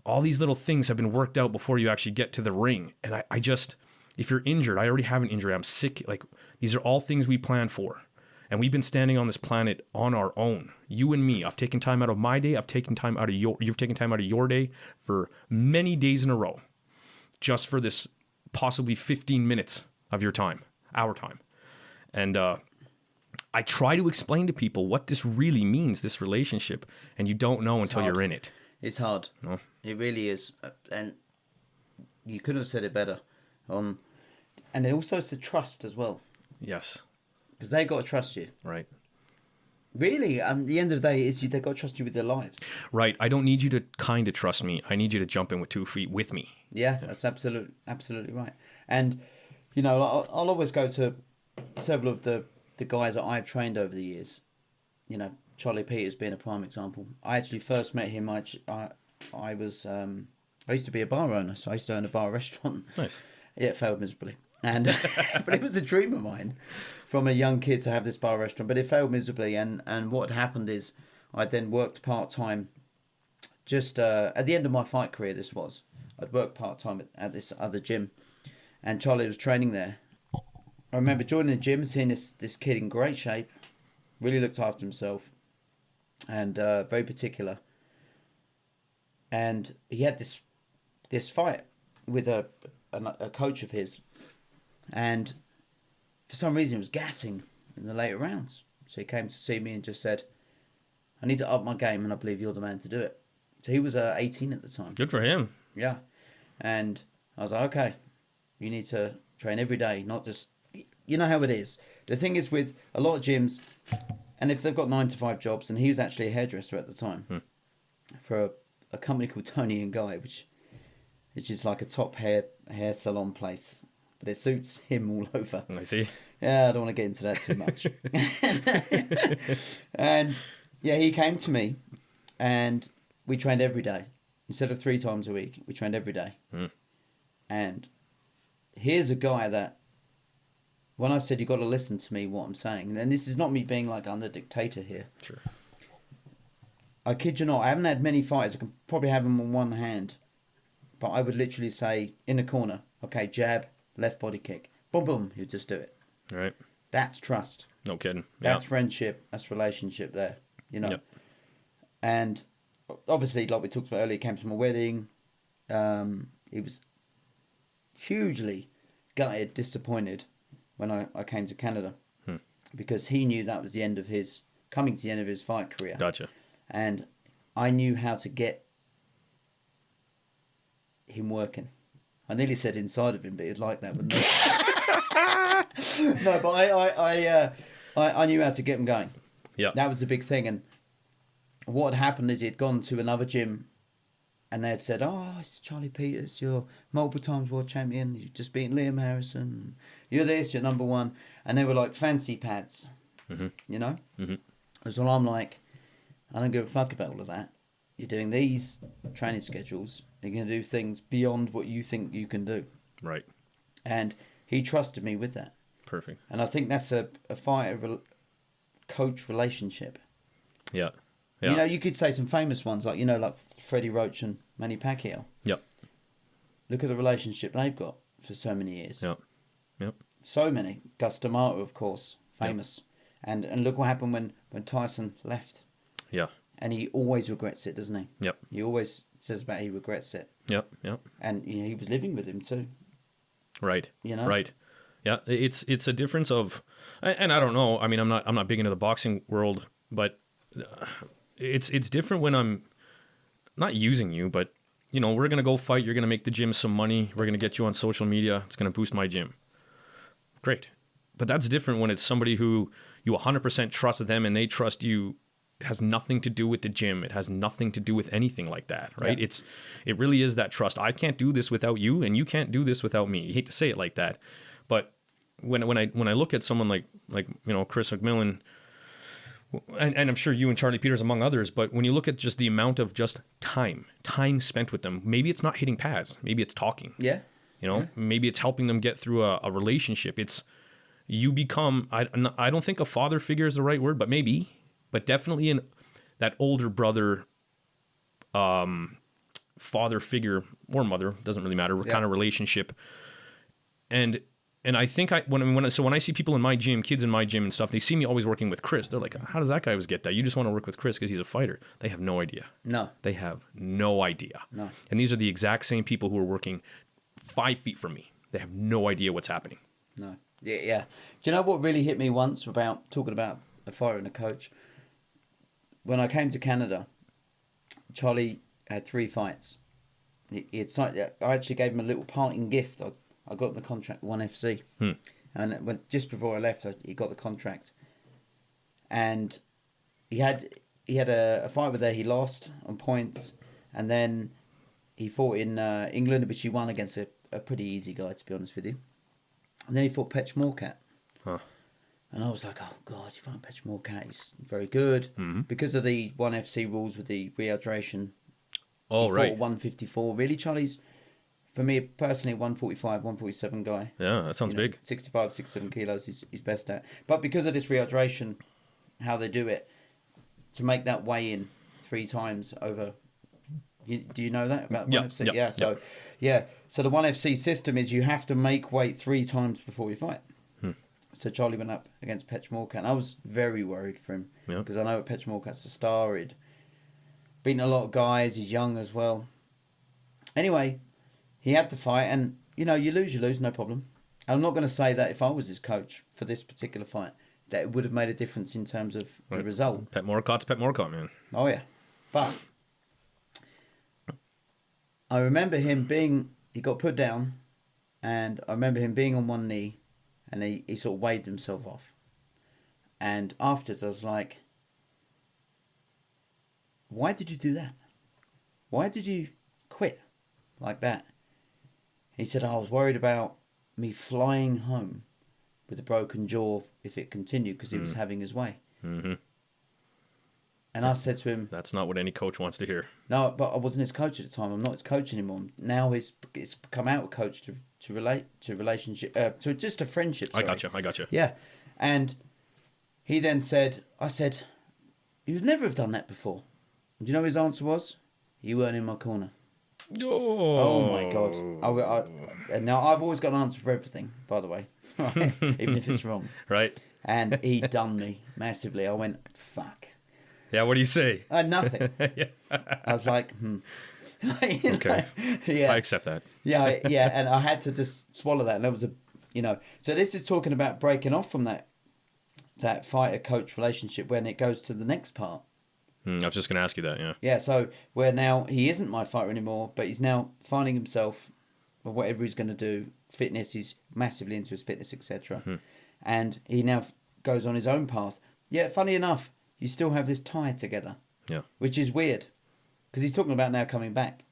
all these little things have been worked out before you actually get to the ring. And I just, if you're injured, I already have an injury, I'm sick. Like, these are all things we plan for. And we've been standing on this planet on our own. You and me. I've taken time out of my day. You've taken time out of your day for many days in a row. Just for this possibly 15 minutes of your time, our time. And I try to explain to people what this really means, this relationship, and you don't know until you're in it. It's hard. No? It really is. And you couldn't have said it better. And also it's the trust as well. Yes. Because they got to trust you. Right. Really, at the end of the day, they got to trust you with their lives. Right. I don't need you to kind of trust me. I need you to jump in with 2 feet with me. Yeah, that's absolutely right. And, I'll always go to several of the guys that I've trained over the years. Charlie Peters being a prime example. I actually first met him. I used to be a bar owner, so I used to own a bar restaurant. Nice. Yeah, it failed miserably. And but it was a dream of mine from a young kid to have this bar restaurant, but it failed miserably. And what happened is I then worked part-time just at the end of my fight career. I'd worked part-time at this other gym, and Charlie was training there. I remember joining the gym and seeing this kid in great shape, really looked after himself, and very particular. And he had this fight with a coach of his. And for some reason, he was gassing in the later rounds. So he came to see me and just said, I need to up my game, and I believe you're the man to do it. So he was 18 at the time. Good for him. Yeah. And I was like, okay, you need to train every day, not just... You know how it is. The thing is with a lot of gyms, and if they've got 9-to-5 jobs, and he was actually a hairdresser at the time for a company called Tony and Guy, which is like a top hair salon place. But it suits him all over. I see. Yeah, I don't want to get into that too much. And yeah, he came to me and we trained every day. Instead of 3 times a week, we trained every day. And here's a guy that, when I said you got to listen to me, what I'm saying, and this is not me being like I'm the dictator here. Sure. I kid you not, I haven't had many fighters. I can probably have them on one hand. But I would literally say, in the corner, okay, jab, left body kick. Boom, boom, he'll just do it. Right. That's trust. No kidding. That's friendship. That's relationship there, Yep. And obviously, like we talked about earlier, he came from a wedding. He was hugely gutted, disappointed when I came to Canada. Because he knew that was coming to the end of his fight career. Gotcha. And I knew how to get him working. I nearly said inside of him, but he'd like that, wouldn't he? No, but I knew how to get him going. Yeah. That was the big thing. And what had happened is he'd gone to another gym and they had said, oh, it's Charlie Peters, you're multiple times world champion, you've just beaten Liam Harrison, you're this, you're number one. And they were like fancy pads, So I'm like, I don't give a fuck about all of that. You're doing these training schedules. You're going to do things beyond what you think you can do. Right. And he trusted me with that. Perfect. And I think that's a fighter-coach relationship. Yeah. Yeah. You know, you could say some famous ones, like, you know, like Freddie Roach and Manny Pacquiao. Yep. Look at the relationship they've got for so many years. Yep. Yep. So many. Gus D'Amato, of course, famous. Yep. And look what happened when Tyson left. Yeah. And he always regrets it, doesn't he? Yep. He always says about he regrets it. Yep. Yep. And you know, he was living with him too. Right. You know. Right. Yeah. It's a difference of, and I don't know. I mean, I'm not big into the boxing world, but it's different when I'm not using you, but you know, we're gonna go fight. You're gonna make the gym some money. We're gonna get you on social media. It's gonna boost my gym. Great. But that's different when it's somebody who you 100% trust them and they trust you. It has nothing to do with the gym. It has nothing to do with anything like that, right? Yeah. It really is that trust. I can't do this without you, and you can't do this without me. You hate to say it like that, but when I look at someone like you know, Chris McMillan, and I'm sure you and Charlie Peters among others, but when you look at just the amount of just time spent with them, maybe it's not hitting pads, maybe it's talking. Yeah. You know, maybe it's helping them get through a relationship. It's you become. I don't think a father figure is the right word, but maybe. But definitely that older brother, father figure or mother, doesn't really matter, kind of relationship. And I think when I see people in my gym, kids in my gym and stuff, they see me always working with Chris. They're like, how does that guy always get that? You just want to work with Chris because he's a fighter. They have no idea. No. They have no idea. No. And these are the exact same people who are working 5 feet from me. They have no idea what's happening. No. Yeah. Do you know what really hit me once about talking about a fighter and a coach? When I came to Canada, Charlie had 3 fights. He had signed, I actually gave him a little parting gift. I got him the contract with 1FC. And just before I left, he got the contract. And he had a fight with there. He lost on points. And then he fought in England, which he won against a pretty easy guy, to be honest with you. And then he fought Petch Morcat. Huh. And I was like, oh, God, you fight Petch Morcat. He's very good. Mm-hmm. Because of the 1FC rules with the rehydration. Oh, he right. fought 154. Really, Charlie's, for me personally, 145, 147 guy. Yeah, that sounds big. 65, 67 kilos he's best at. But because of this rehydration, how they do it, to make that weigh in 3 times over... do you know that about 1FC? Yeah. So the 1FC system is you have to make weight 3 times before you fight. So Charlie went up against Petch Morcat. And I was very worried for him. Because I know Petch Morcat's a star. He'd beaten a lot of guys. He's young as well. Anyway, he had to fight. And, you know, you lose, no problem. And I'm not going to say that if I was his coach for this particular fight, that it would have made a difference in terms of the result. Pet Morcot's Pet Morcott, man. Oh, yeah. But I remember him he got put down, and I remember him being on one knee, and he sort of waved himself off. And afterwards I was like, why did you do that? Why did you quit like that? He said, I was worried about me flying home with a broken jaw if it continued because he was having his way. Mm-hmm. And I said to him... That's not what any coach wants to hear. No, but I wasn't his coach at the time. I'm not his coach anymore. Now it's come out with coach to relate to relationship, to just a friendship. Sorry. I got you. Yeah. And he then said, I said, you would never have done that before. And do you know his answer was? You weren't in my corner. Oh my God. And now I've always got an answer for everything, by the way. Right? Even if it's wrong. Right. And he done me massively. I went, fuck. Yeah, what do you say? Nothing. I was like, Okay. Yeah. I accept that. Yeah, and I had to just swallow that. And that was so this is talking about breaking off from that fighter-coach relationship when it goes to the next part. I was just going to ask you that, yeah. Yeah, so where now he isn't my fighter anymore, but he's now finding himself, or whatever he's going to do, fitness, he's massively into his fitness, etc. And he now goes on his own path. Yeah, funny enough, you still have this tie together. Yeah. Which is weird, because he's talking about now coming back.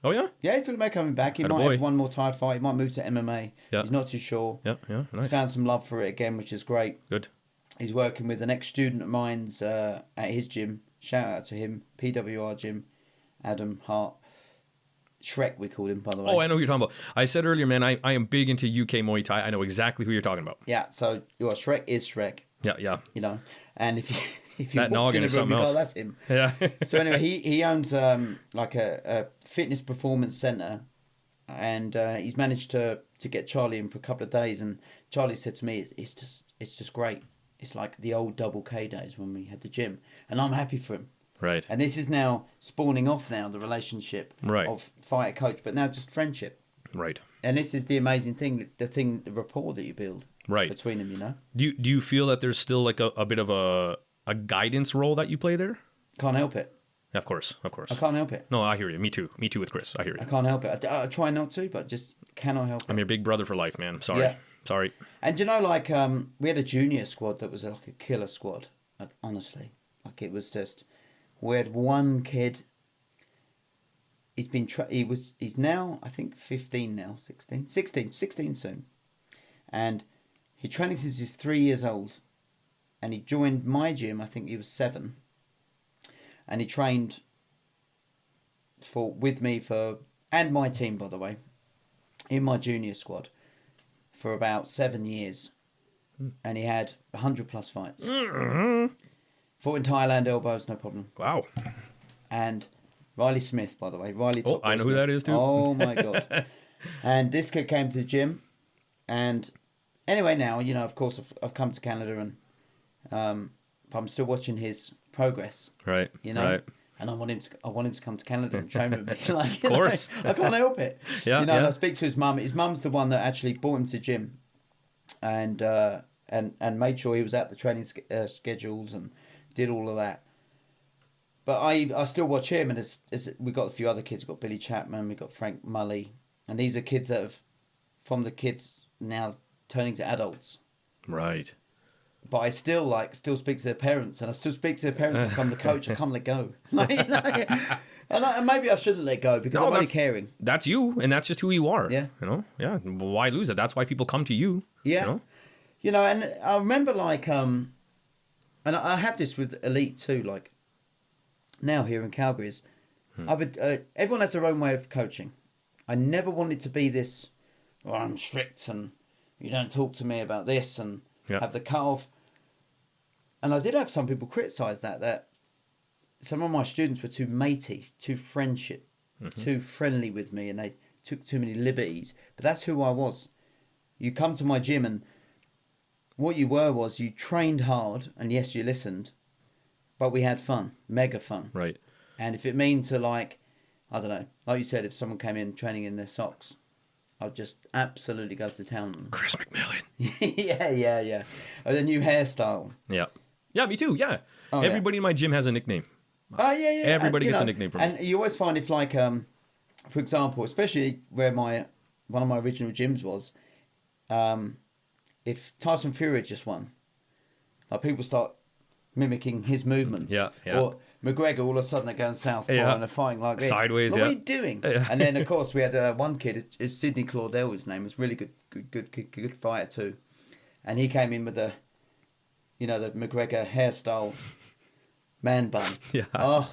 Oh, yeah? Yeah, he's talking about coming back. He might have one more Thai fight. He might move to MMA. Yeah. He's not too sure. Yeah, nice. He's found some love for it again, which is great. Good. He's working with an ex-student of mine's at his gym. Shout out to him, PWR Gym, Adam Hart. Shrek, we called him, by the way. Oh, I know who you're talking about. I said earlier, man, I am big into UK Muay Thai. I know exactly who you're talking about. Yeah, so Shrek is Shrek. Yeah. You know, and if you That walk in noggin the is room, you something go, else. that's him. Yeah. So anyway, he owns like a fitness performance center, and he's managed to get Charlie in for a couple of days. And Charlie said to me, "It's just great. It's like the old Double K days when we had the gym," and I'm happy for him. Right. And this is now spawning off now the relationship Right. of fighter coach, but now just friendship. Right. And this is the amazing thing, the rapport that you build Right. between them. You know, Do you feel that there's still like a bit of a guidance role that you play there? can't help it. Of course. I can't help it. No, I hear you. Me too with Chris. I hear I you. can't help it. I try not to, but just cannot help it. I'm your big brother for life, man. Sorry. Yeah. Sorry. And you know, like we had a junior squad that was like a killer squad. Honestly, like it was just we had one kid. He's now I think 15 now, 16 soon, and he's training since he's 3 years old, and he joined my gym. I think he was 7, and he trained with me and my team, by the way, in my junior squad for about 7 years, and he had 100+ fights. Fought in Thailand, elbows, no problem. Wow. And Riley Smith, by the way, Riley. Oh, I know who that is too. Oh my god! And this kid came to the gym, and anyway, now you know, of course, I've come to Canada, and but I'm still watching his progress. Right. You know. Right. And I want him to come to Canada and train with me. Like, Of course. I can't help it. Yeah, You know, and yeah. I speak to his mum. His mum's the one that actually brought him to the gym, and made sure he was at the training schedules and did all of that. But I still watch him, and as we've got a few other kids. We've got Billy Chapman, we've got Frank Mully, and these are kids that have, from the kids now turning to adults. Right. But I still speak to their parents, and I still speak to their parents like I'm the coach. I can't let go. Like, you know, and maybe I shouldn't let go because I'm only caring. That's you, and that's just who you are. Yeah. You know? Yeah. Why lose it? That's why people come to you. Yeah. You know? And I remember and I have this with Elite too, like now here in Calgary is everyone has their own way of coaching. I never wanted to be this, I'm strict and you don't talk to me about this and have the cut off. And I did have some people criticise that some of my students were too matey, too friendship, too friendly with me, and they took too many liberties. But that's who I was. You come to my gym and what you was you trained hard, and yes, you listened, but we had fun, mega fun. Right. And if it means to I don't know, like you said, if someone came in training in their socks, I'd just absolutely go to town on them. Chris McMillan. yeah. A new hairstyle. Yeah. Yeah, me too. Yeah. Oh, Everybody in my gym has a nickname. Oh, yeah. Everybody and, gets a nickname from me. And you always find if for example, especially where one of my original gyms was, if Tyson Fury had just won, like people start mimicking his movements. Yeah. Or McGregor, all of a sudden they're going southpaw and they're fighting like this. Sideways, What are you doing? Yeah. And then, of course, we had one kid, it's Sidney Claudel, his name, was really good fighter too. And he came in with the McGregor hairstyle man bun. Yeah. Oh,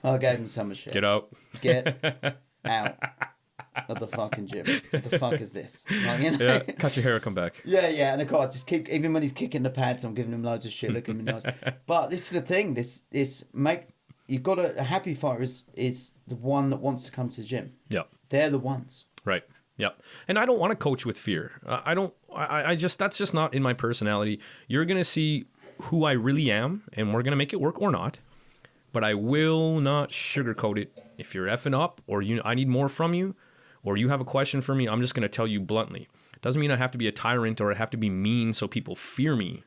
I gave him so much shit. Get out. Get out of the fucking gym. What the fuck is this? Like, you know? Yeah. Cut your hair, come back. Yeah, and of course, I just keep, even when he's kicking the pads, I'm giving him loads of shit, looking at him nice. But this is the thing, you've got a happy fighter is the one that wants to come to the gym. Yeah. They're the ones. Right. Yeah. And I don't want to coach with fear. That's just not in my personality. You're going to see who I really am, and we're going to make it work or not. But I will not sugarcoat it. If you're effing up, or I need more from you, or you have a question for me, I'm just going to tell you bluntly. Doesn't mean I have to be a tyrant or I have to be mean so people fear me.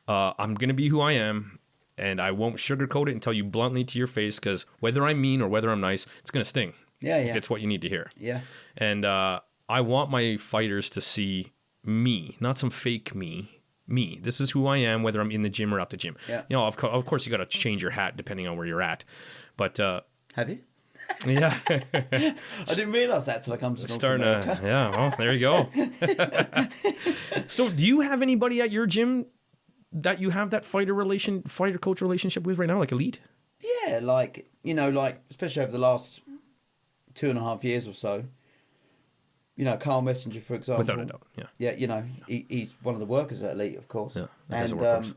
I'm going to be who I am, and I won't sugarcoat it and tell you bluntly to your face, because whether I'm mean or whether I'm nice, it's going to sting. Yeah. If it's what you need to hear. Yeah. And I want my fighters to see me, not some fake me. Me. This is who I am, whether I'm in the gym or out the gym. Yeah. You know, of course, you got to change your hat depending on where you're at. But Have you? yeah, I didn't realise that till I come to North starting America. to. Yeah. Well, there you go. So, do you have anybody at your gym that you have that fighter coach relationship with right now, like elite? Yeah, like, you know, like, especially over the last 2.5 years or so, you know, Carl Messenger, for example. Without a doubt, yeah. Yeah, you know, he's one of the workers at Elite, of course. Yeah, that guy's a and workhorse.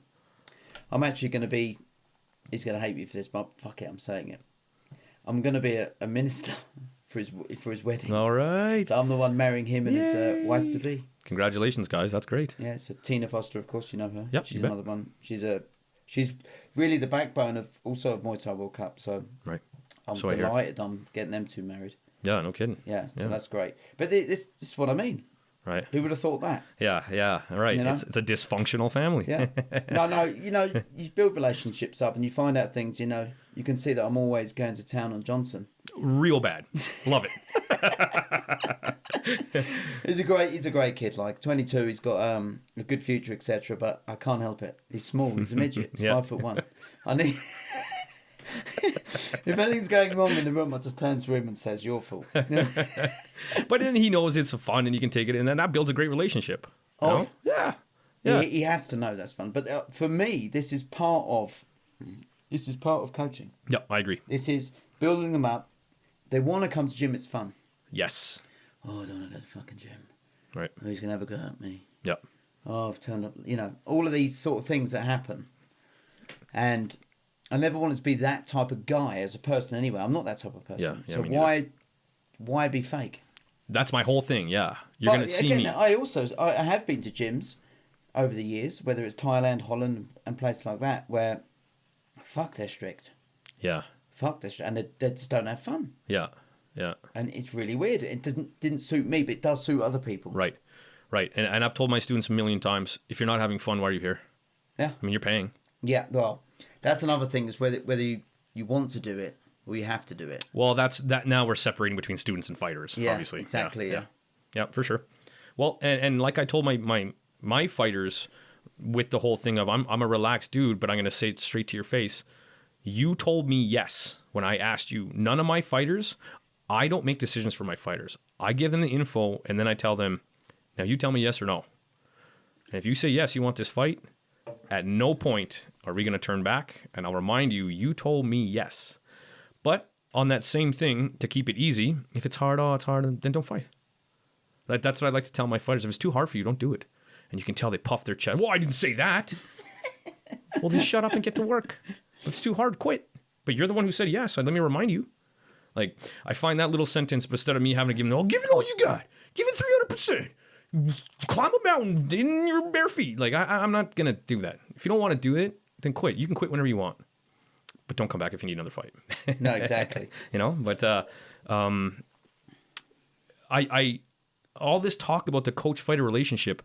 I'm actually going to be, he's going to hate me for this, but fuck it, I'm saying it. I'm going to be a minister for his wedding. All right. So I'm the one marrying him and his wife-to-be. Congratulations, guys. That's great. Yeah, it's Tina Foster, of course, you know her. Yep, She's you bet. another one. She's really the backbone of Muay Thai World Cup, so Right. I'm So I hear. delighted I'm getting them two married. Yeah, no kidding. Yeah, so Yeah. that's great. But this is what I mean. Right. Who would have thought that? Yeah. All right. You know? It's a dysfunctional family. Yeah. No, you know, you build relationships up and you find out things, you know. You can see that I'm always going to town on Johnson. Real bad. Love it. He's a great kid, like 22, he's got a good future, etc. But I can't help it. He's small, he's a midget, he's Yeah. 5'1". I need if anything's going wrong in the room, I just turn to him and says, "Your fault." But then he knows it's fun and you can take it, and then that builds a great relationship. You Oh. know? Yeah. He has to know that's fun. But for me, this is part of coaching. Yeah, I agree. This is building them up. They want to come to gym. It's fun. Yes. Oh, I don't want to go to the fucking gym. Right. Oh, he's gonna have a go at me. Yeah. Oh, I've turned up. You know, all of these sort of things that happen, and I never wanted to be that type of guy as a person. Anyway, I'm not that type of person. Yeah, so me neither. why be fake? That's my whole thing. Yeah. You're But going to see again, me. I have been to gyms over the years, whether it's Thailand, Holland, and places like that, where fuck, they're strict. Yeah. Fuck, they're strict, and they just don't have fun. Yeah. Yeah. And it's really weird. It didn't suit me, but it does suit other people. Right. And I've told my students a million times, if you're not having fun, why are you here? Yeah. I mean, you're paying. Yeah. Well, that's another thing is whether you want to do it or you have to do it. Well, that's that. Now we're separating between students and fighters. Yeah, Obviously. exactly, yeah. Yeah, for sure. Well, and like I told my fighters with the whole thing of I'm a relaxed dude, but I'm going to say it straight to your face. You told me yes when I asked you. None of my fighters, I don't make decisions for my fighters. I give them the info and then I tell them, now you tell me yes or no. And if you say yes, you want this fight, at no point are we going to turn back. And I'll remind you, you told me yes. But on that same thing, to keep it easy, if it's hard, then don't fight. That's what I like to tell my fighters. If it's too hard for you, don't do it. And you can tell they puff their chest. Well, I didn't say that. Well, then shut up and get to work. If it's too hard, quit. But you're the one who said yes. So let me remind you. Like, I find that little sentence, but instead of me having to give them, give it all you got. Give it 300%. Climb a mountain in your bare feet. Like, I'm not going to do that. If you don't want to do it, then quit. You can quit whenever you want. But don't come back if you need another fight. No, exactly. You know, but I all this talk about the coach-fighter relationship,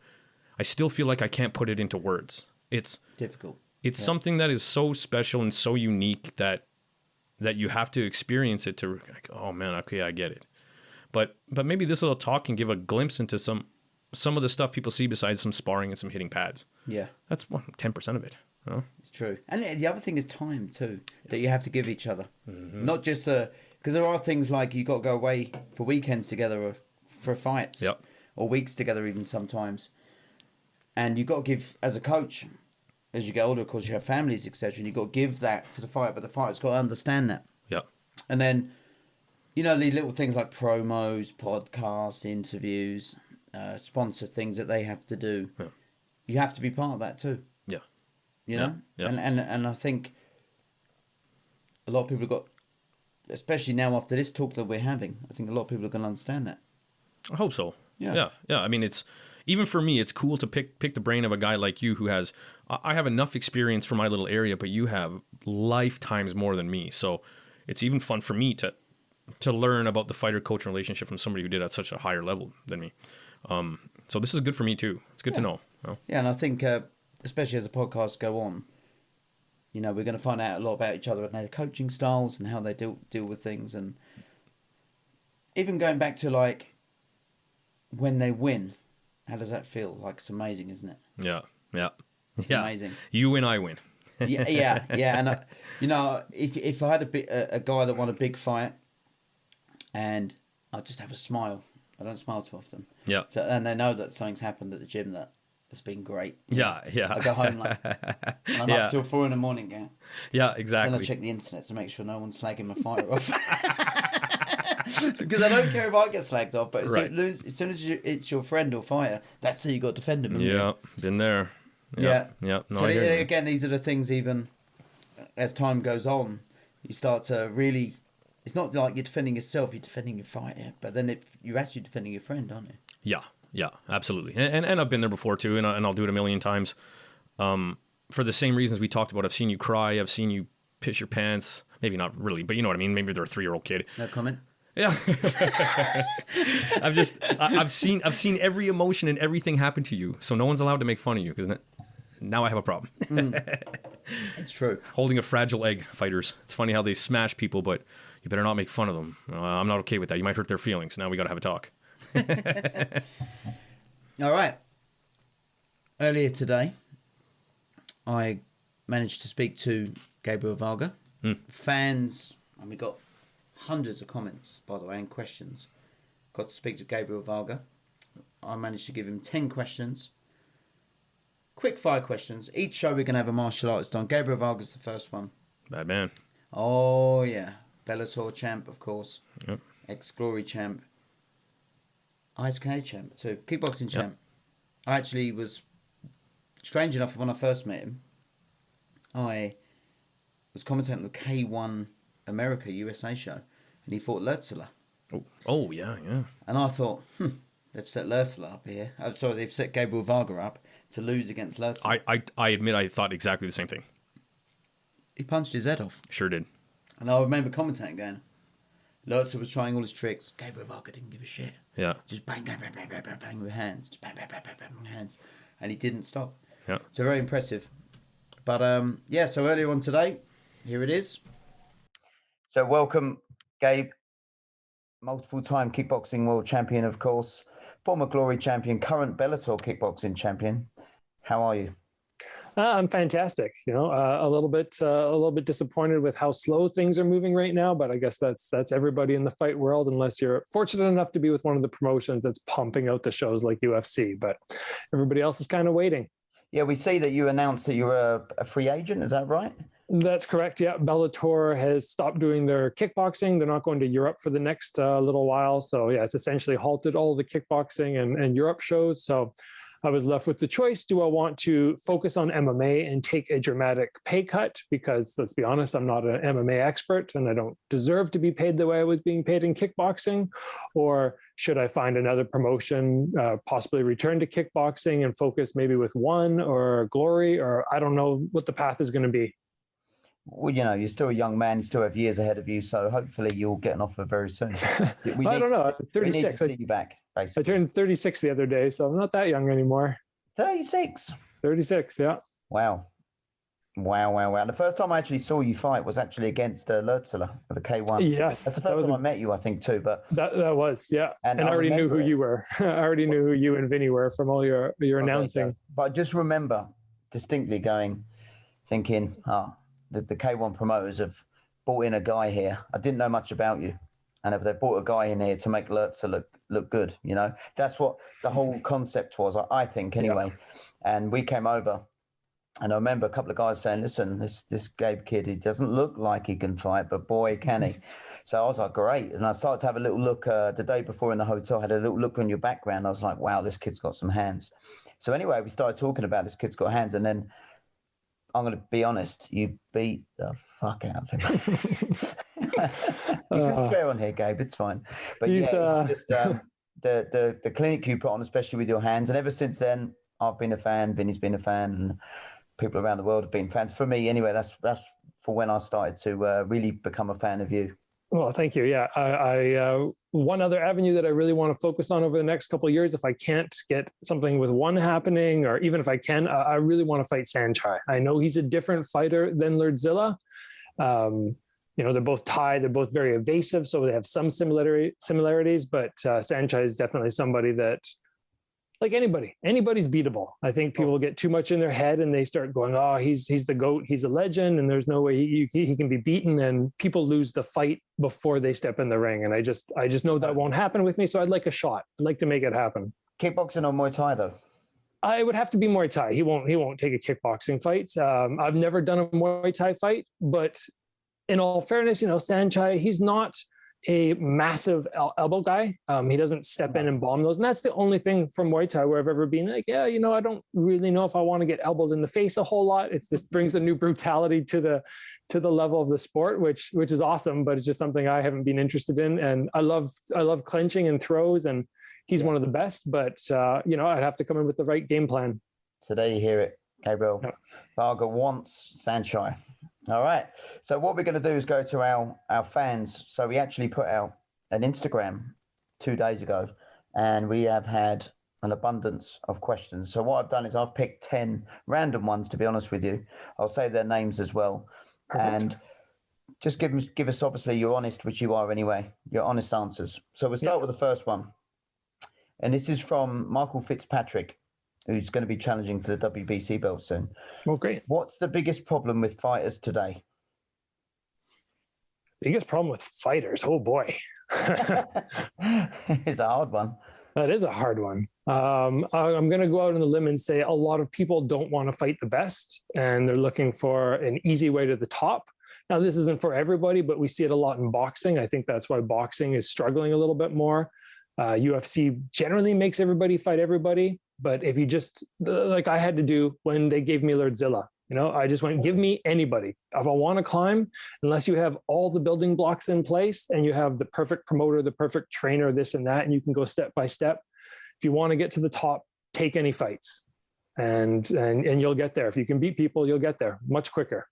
I still feel like I can't put it into words. It's difficult. It's something that is so special and so unique that you have to experience it to like, oh man, okay, I get it. But maybe this little talk can give a glimpse into some of the stuff people see besides some sparring and some hitting pads. Yeah. That's 10% of it. You know? It's true. And the other thing is time too, that you have to give each other. Not just because there are things like you got to go away for weekends together or for fights or weeks together even sometimes. And you've got to give, as a coach, as you get older, of course, you have families, etc. And you've got to give that to the fighter, but the fighter's got to understand that. Yeah. And then, you know, the little things like promos, podcasts, interviews, sponsor things that they have to do. Yeah. You have to be part of that too. Yeah. You know? Yeah. And I think a lot of people have got, especially now after this talk that we're having, I think a lot of people are going to understand that. I hope so. Yeah. Yeah. I mean, it's even for me, it's cool to pick the brain of a guy like you who has. I have enough experience for my little area, but you have lifetimes more than me. So it's even fun for me to learn about the fighter-coach relationship from somebody who did at such a higher level than me. So this is good for me too. It's good to know. You know? Yeah, and I think especially as the podcasts go on, you know, we're going to find out a lot about each other and their coaching styles and how they deal with things, and even going back to like when they win, how does that feel? Like, it's amazing, isn't it? Yeah. It's amazing. You win, I win. yeah. And you know, if I had a guy that won a big fight, and I just have a smile. I don't smile too often. Yeah. So, and they know that something's happened at the gym that It's been great. Yeah. I go home like, and I'm up till 4 a.m. Going. Yeah, exactly. Then I check the internet to make sure no one's slagging my fighter off. Because I don't care if I get slagged off, but as soon as it's your friend or fighter, that's how you got to defend them. Yeah, been there. Yeah. No, so again, these are the things, even as time goes on, you start to really, it's not like you're defending yourself, you're defending your fighter, but then you're actually defending your friend, aren't you? Yeah, absolutely. And I've been there before too, and I'll do it a million times. For the same reasons we talked about. I've seen you cry, I've seen you piss your pants. Maybe not really, but you know what I mean. Maybe they're a 3-year-old kid. No comment. Yeah. I've seen every emotion and everything happen to you, so no one's allowed to make fun of you, because now I have a problem. It's true. Holding a fragile egg, fighters. It's funny how they smash people, but you better not make fun of them. I'm not okay with that. You might hurt their feelings. Now we got to have a talk. All right. Earlier today, I managed to speak to Gabrial Varga. Fans, and we got hundreds of comments, by the way, and questions. Got to speak to Gabrial Varga. I managed to give him 10 questions. Quick fire questions. Each show we're going to have a martial artist on. Gabrial Varga's the first one. Bad man. Oh, yeah. Bellator champ, of course. Yep. Ex-Glory champ. ISK champ, too. Kickboxing champ. I actually was, strange enough, when I first met him, I was commentating on the K1 America USA show, and he fought Lertzler. Oh, yeah. And I thought, they've set Lertzler up here. Oh, sorry, they've set Gabriel Varga up to lose against Lertzler. I admit I thought exactly the same thing. He punched his head off. Sure did. And I remember commentating going, Lertzler was trying all his tricks. Gabriel Varga didn't give a shit. Yeah. Just bang, bang, bang, bang, bang, bang, bang with hands. Just bang, bang, bang, bang, bang with hands. And he didn't stop. Yeah. So very impressive. But so earlier on today, here it is. So welcome, Gabe. Multiple-time kickboxing world champion, of course. Former Glory champion, current Bellator kickboxing champion. How are you? I'm fantastic. A little bit disappointed with how slow things are moving right now, but I guess that's everybody in the fight world, unless you're fortunate enough to be with one of the promotions that's pumping out the shows like UFC. But everybody else is kind of waiting. Yeah, we see that you announced that you're a free agent. Is that right? That's correct. Yeah, Bellator has stopped doing their kickboxing. They're not going to Europe for the next little while. So yeah, it's essentially halted all the kickboxing and Europe shows. So I was left with the choice. Do I want to focus on MMA and take a dramatic pay cut? Because let's be honest, I'm not an MMA expert and I don't deserve to be paid the way I was being paid in kickboxing. Or should I find another promotion, possibly return to kickboxing and focus maybe with one or Glory, or I don't know what the path is going to be. Well, you're still a young man. You still have years ahead of you. So hopefully you'll get an offer very soon. I don't know. I'm 36. We need to see you back, basically. I turned 36 the other day, so I'm not that young anymore. 36? 36, yeah. Wow. The first time I actually saw you fight was actually against Lertzler at the K1. Yes. That's the first time I met you, I think, too. But that was, yeah. And I already knew who you were. I already knew who you and Vinny were from all your announcing. But I just remember distinctly thinking, the K1 promoters have brought in a guy here. I didn't know much about you. And they brought a guy in here to make Lertzler look good, That's what the whole concept was, I think, anyway. Yeah. And we came over, and I remember a couple of guys saying, listen, this Gabe kid, he doesn't look like he can fight, but boy, can he. So I was like, great. And I started to have a little look the day before in the hotel, I had a little look on your background. I was like, wow, this kid's got some hands. So anyway, we started talking about this kid's got hands, and then I'm going to be honest, you beat the fuck out of him. You can swear on here, Gabe, it's fine. But just the clinic you put on, especially with your hands, and ever since then, I've been a fan, Vinny's been a fan, and people around the world have been fans. For me, anyway, that's for when I started to really become a fan of you. Well, thank you. Yeah, I one other avenue that I really want to focus on over the next couple of years, if I can't get something with one happening, or even if I can, I really want to fight Saenchai. I know he's a different fighter than Lertzler. They're both Thai, they're both very evasive, so they have some similarities, but Saenchai is definitely somebody that, like anybody's beatable. I think people get too much in their head and they start going, oh, he's the GOAT, he's a legend, and there's no way he can be beaten, and people lose the fight before they step in the ring. And I just know that won't happen with me, so I'd like a shot. I'd like to make it happen. Kickboxing or Muay Thai, though? I would have to be Muay Thai. He won't take a kickboxing fight. I've never done a Muay Thai fight, but in all fairness, Saenchai, he's not a massive elbow guy. He doesn't step in and bomb those. And that's the only thing from Muay Thai where I've ever been like, I don't really know if I want to get elbowed in the face a whole lot. It's just brings a new brutality to the level of the sport, which is awesome, but it's just something I haven't been interested in. And I love clenching and throws, and he's one of the best, but I'd have to come in with the right game plan. So there you hear it. Gabriel Varga wants Saenchai. All right. So what we're going to do is go to our fans. So we actually put out an Instagram 2 days ago, and we have had an abundance of questions. So what I've done is I've picked 10 random ones, to be honest with you. I'll say their names as well. Perfect. And just give us obviously your honest, which you are anyway, your honest answers. So we'll start with the first one. And this is from Michael Fitzpatrick, who's going to be challenging for the WBC belt soon. Well, great. What's the biggest problem with fighters today? Biggest problem with fighters? Oh, boy. It's a hard one. That is a hard one. I'm going to go out on the limb and say a lot of people don't want to fight the best, and they're looking for an easy way to the top. Now, this isn't for everybody, but we see it a lot in boxing. I think that's why boxing is struggling a little bit more. UFC generally makes everybody fight everybody. But if you just, like I had to do when they gave me Lordzilla, I just went, give me anybody. If I want to climb, unless you have all the building blocks in place and you have the perfect promoter, the perfect trainer, this and that, and you can go step by step. If you want to get to the top, take any fights and you'll get there. If you can beat people, you'll get there much quicker.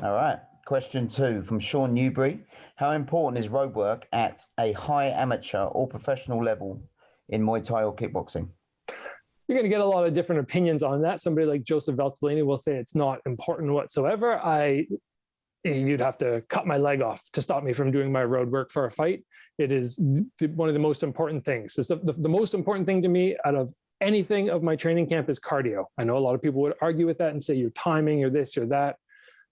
All right. Question 2 from Sean Newbury. How important is road work at a high amateur or professional level in Muay Thai or kickboxing? You're going to get a lot of different opinions on that. Somebody like Joseph Valtellini will say it's not important whatsoever. You'd have to cut my leg off to stop me from doing my road work for a fight. It is one of the most important things. It's the most important thing to me out of anything of my training camp is cardio. I know a lot of people would argue with that and say you're timing or this or that.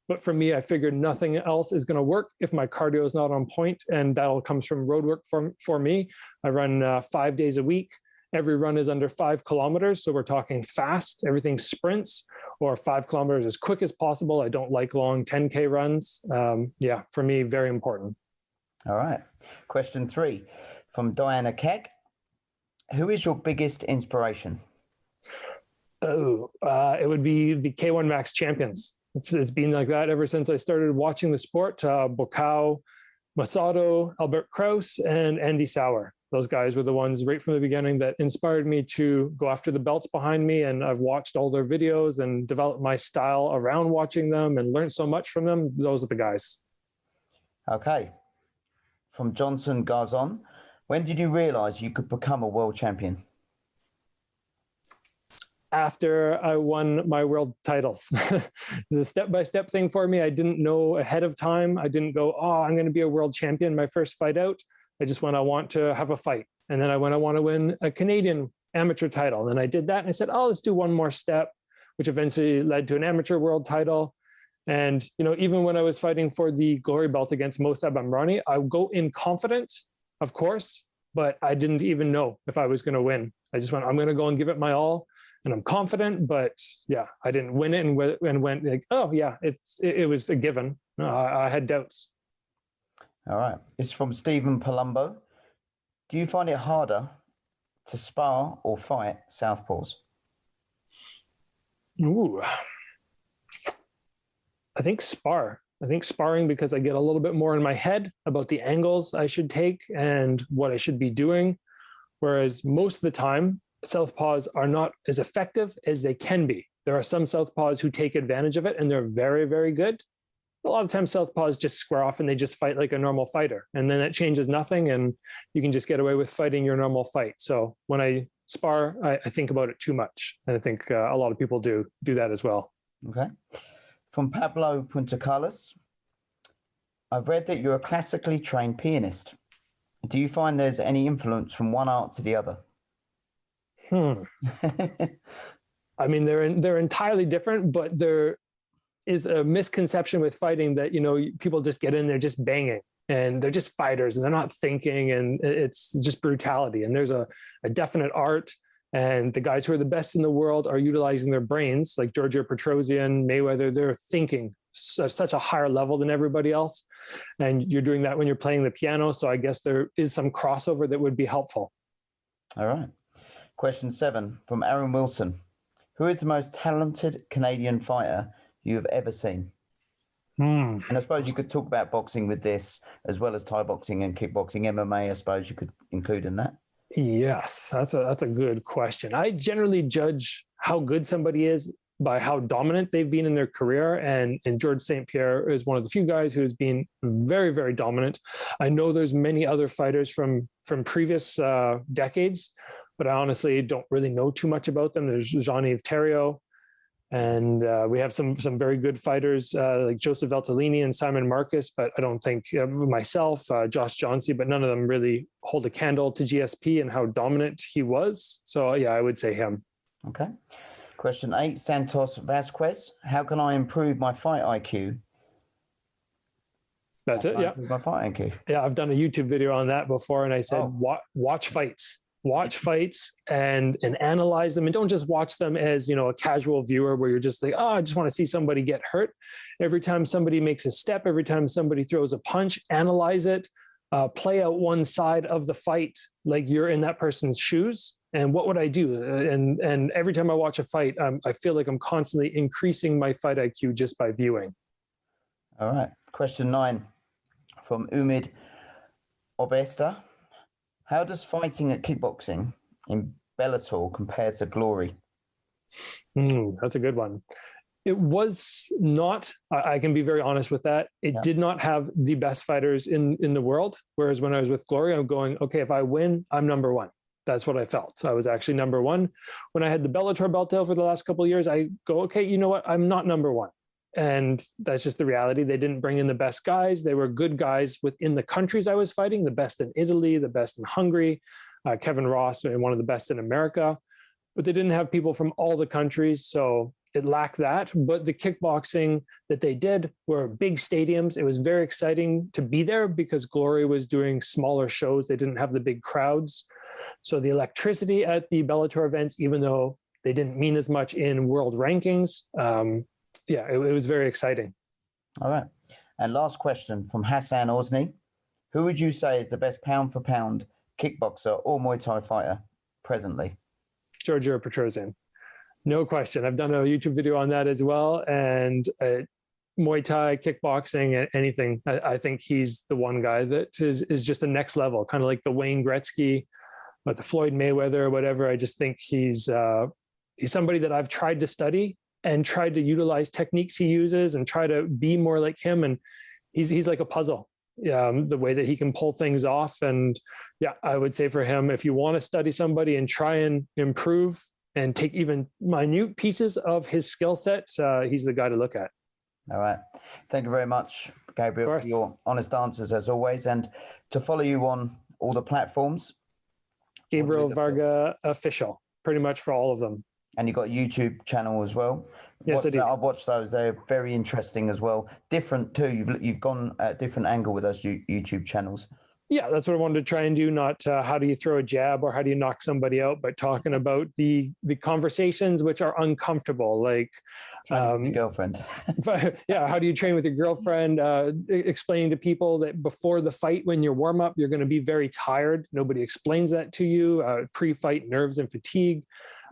But for me, I figured nothing else is going to work if my cardio is not on point, and that all comes from road work for me. I run 5 days a week. Every run is under 5 kilometers. So we're talking fast, everything sprints, or 5 kilometers as quick as possible. I don't like long 10K runs. For me, very important. All right. Question 3 from Diana Keck. Who is your biggest inspiration? It would be the K1 Max champions. It's been like that ever since I started watching the sport. Bocao, Masato, Albert Kraus, and Andy Sauer. Those guys were the ones right from the beginning that inspired me to go after the belts behind me. And I've watched all their videos and developed my style around watching them and learned so much from them. Those are the guys. Okay. From Johnson Garzon. When did you realize you could become a world champion? After I won my world titles. It's a step-by-step thing for me. I didn't know ahead of time. I didn't go, I'm going to be a world champion my first fight out. I just went, I want to have a fight. And then I went, I want to win a Canadian amateur title. And then I did that. And I said, let's do one more step, which eventually led to an amateur world title. And, even when I was fighting for the glory belt against Mosab Amrani, I would go in confident, of course, but I didn't even know if I was going to win. I just went, I'm going to go and give it my all. And I'm confident, but I didn't win it and went like, it was a given. No, I had doubts. All right. This is from Stephen Palumbo. Do you find it harder to spar or fight southpaws? Ooh. I think spar. I think sparring because I get a little bit more in my head about the angles I should take and what I should be doing. Whereas most of the time, southpaws are not as effective as they can be. There are some southpaws who take advantage of it and they're very, very good. A lot of times southpaws just square off and they just fight like a normal fighter. And then it changes nothing and you can just get away with fighting your normal fight. So when I spar, I think about it too much. And I think a lot of people do that as well. Okay. From Pablo Punta Carlos. I've read that you're a classically trained pianist. Do you find there's any influence from one art to the other? I mean, they're entirely different, but there is a misconception with fighting that, people just get in there just banging and they're just fighters and they're not thinking and it's just brutality. And there's a definite art And the guys who are the best in the world are utilizing their brains, like Giorgio Petrosian, Mayweather. They're thinking such a higher level than everybody else. And you're doing that when you're playing the piano. So I guess there is some crossover that would be helpful. All right. Question 7 from Aaron Wilson. Who is the most talented Canadian fighter you have ever seen? And I suppose you could talk about boxing with this, as well as Thai boxing and kickboxing, MMA, I suppose you could include in that. Yes, that's a good question. I generally judge how good somebody is by how dominant they've been in their career. And George St. Pierre is one of the few guys who has been very, very dominant. I know there's many other fighters from previous decades, but I honestly don't really know too much about them. There's Jean-Yves Thériault, and we have some very good fighters like Joseph Valtellini and Simon Marcus, but I don't think myself, Josh Johnsey, but none of them really hold a candle to GSP and how dominant he was. So yeah, I would say him. Okay. Question 8, Santos Vasquez. How can I improve my fight IQ? That's it. Yeah. My fight IQ. Yeah. I've done a YouTube video on that before. And I said, watch fights and analyze them. And don't just watch them as, a casual viewer where you're just like, I just want to see somebody get hurt. Every time somebody makes a step, every time somebody throws a punch, analyze it, play out one side of the fight like you're in that person's shoes. And what would I do? And every time I watch a fight, I feel like I'm constantly increasing my fight IQ just by viewing. All right. Question 9 from Umid Obesta. How does fighting at kickboxing in Bellator compare to Glory? That's a good one. It was not, I can be very honest with that. It did not have the best fighters in the world. Whereas when I was with Glory, I'm going, okay, if I win, I'm number one. That's what I felt. I was actually number one. When I had the Bellator belt over the last couple of years, I go, okay, you know what? I'm not number one. And that's just the reality. They didn't bring in the best guys. They were good guys within the countries I was fighting, the best in Italy, the best in Hungary, Kevin Ross, and one of the best in America. But they didn't have people from all the countries. So it lacked that. But the kickboxing that they did were big stadiums. It was very exciting to be there because Glory was doing smaller shows. They didn't have the big crowds. So the electricity at the Bellator events, even though they didn't mean as much in world rankings, it was very exciting. All right. And last question from Hassan Osni. Who would you say is the best pound for pound kickboxer or Muay Thai fighter presently? Giorgio Petrosian. No question. I've done a YouTube video on that as well. And Muay Thai, kickboxing, anything. I think he's the one guy that is just the next level, kind of like the Wayne Gretzky, but the Floyd Mayweather or whatever. I just think he's somebody that I've tried to study and tried to utilize techniques he uses and try to be more like him. And he's like a puzzle. The way that he can pull things off. And I would say for him, if you want to study somebody and try and improve and take even minute pieces of his skill set, he's the guy to look at. All right. Thank you very much, Gabriel, for your honest answers as always. And to follow you on all the platforms. Gabrial Varga official, pretty much for all of them. And you've got a YouTube channel as well. Yes, I do. I've watched those. They're very interesting as well. Different too. You've gone at a different angle with those YouTube channels. Yeah, that's what I wanted to try and do. Not how do you throw a jab or how do you knock somebody out, but talking about the conversations which are uncomfortable, like with your girlfriend. How do you train with your girlfriend? Explaining to people that before the fight, when you're warm up, you're going to be very tired. Nobody explains that to you. Pre-fight nerves and fatigue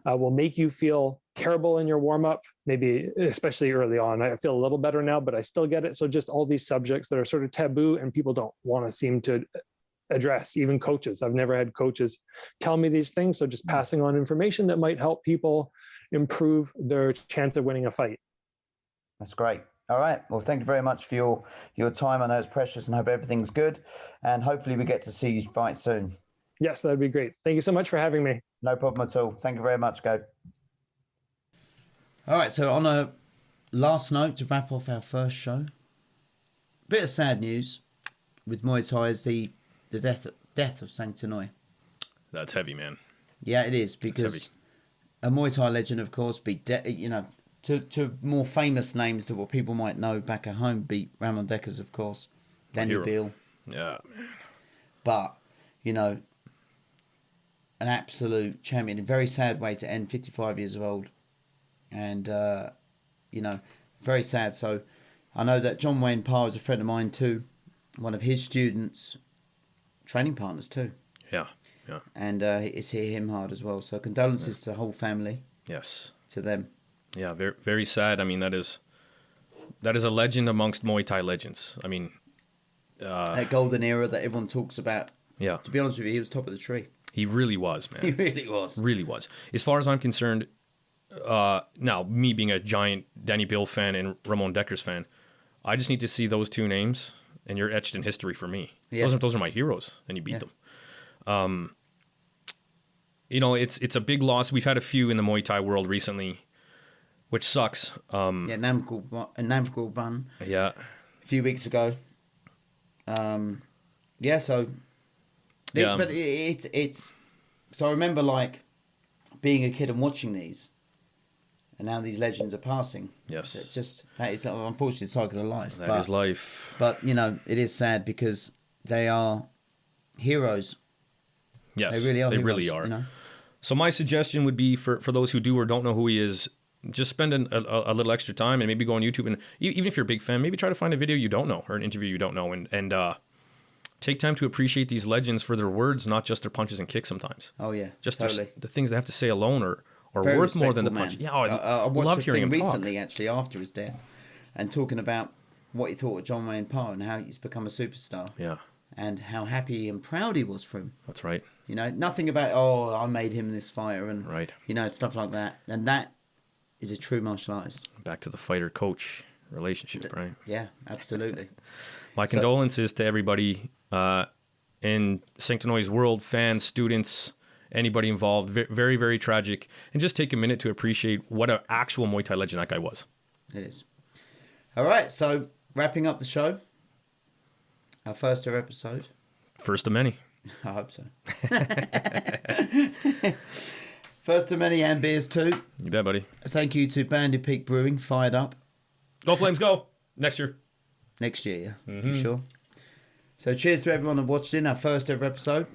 will make you feel terrible in your warm-up, maybe especially early on. I feel a little better now, but I still get it. So just all these subjects that are sort of taboo and people don't want to seem to address, even coaches. I've never had coaches tell me these things. So just passing on information that might help people improve their chance of winning a fight. That's great. All right. Well, thank you very much for your time. I know it's precious and hope everything's good. And hopefully we get to see you fight soon. Yes, that'd be great. Thank you so much for having me. No problem at all. Thank you very much, Gabe. All right, so on a last note to wrap off our first show, bit of sad news with Muay Thai is the death of Sanctinoy. That's heavy, man. Yeah, it is, because a Muay Thai legend, of course, to more famous names that what people might know back at home, beat Ramon Dekkers, of course, Danny Beal. Yeah, man. But, an absolute champion. A very sad way to end, 55 years old. And, you know, very sad. So I know that John Wayne Parr is a friend of mine too. One of his students, training partners too. Yeah, yeah. And it's hit him hard as well. So condolences to the whole family. Yes. To them. Yeah, very, very sad. I mean, that is a legend amongst Muay Thai legends. I mean... that golden era that everyone talks about. Yeah. To be honest with you, he was top of the tree. He really was, man. He really was. Really was. As far as I'm concerned, now, me being a giant Danny Bill fan and Ramon Deckers fan, I just need to see those two names, and you're etched in history for me. Yeah. Those are my heroes, and you beat them. You know, it's a big loss. We've had a few in the Muay Thai world recently, which sucks. Namgul Ban. Yeah. A few weeks ago. Yeah, so... Yeah. But it's... So I remember, like, being a kid and watching these, and now these legends are passing. Yes. It's just... That is, unfortunately, the cycle of life. That is life. But, you know, it is sad because they are heroes. Yes. They really are. They heroes, really are. You know? So my suggestion would be for those who do or don't know who he is, just spend a little extra time and maybe go on YouTube, and even if you're a big fan, maybe try to find a video you don't know or an interview you don't know, and take time to appreciate these legends for their words, not just their punches and kicks sometimes. Oh, yeah. Just totally. the things they have to say alone are Very worth more than the respectful punch. man. Yeah, I I watched loved a hearing thing him talk. recently, actually, after his death, and talking about what he thought of John Wayne Parr and how he's become a superstar. Yeah. And how happy and proud he was for him. That's right. You know, nothing about, oh, I made him this fighter and, Right. you know, stuff like that. And that is a true martial artist. Back to the fighter-coach relationship, right? Yeah, absolutely. My condolences to everybody in Sanctinoy's world, fans, students, anybody involved. Very, very tragic. And just take a minute to appreciate what an actual Muay Thai legend that guy was. It is. All right, so wrapping up the show. Our first ever episode. First of many. I hope so. First of many, and beers too. You bet, buddy. Thank you to Bandit Peak Brewing, Fired Up. Go Flames, go! Next year. Next year, yeah. Mm-hmm. You sure? So cheers to everyone that watched in our first ever episode.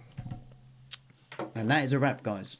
And that is a wrap, guys.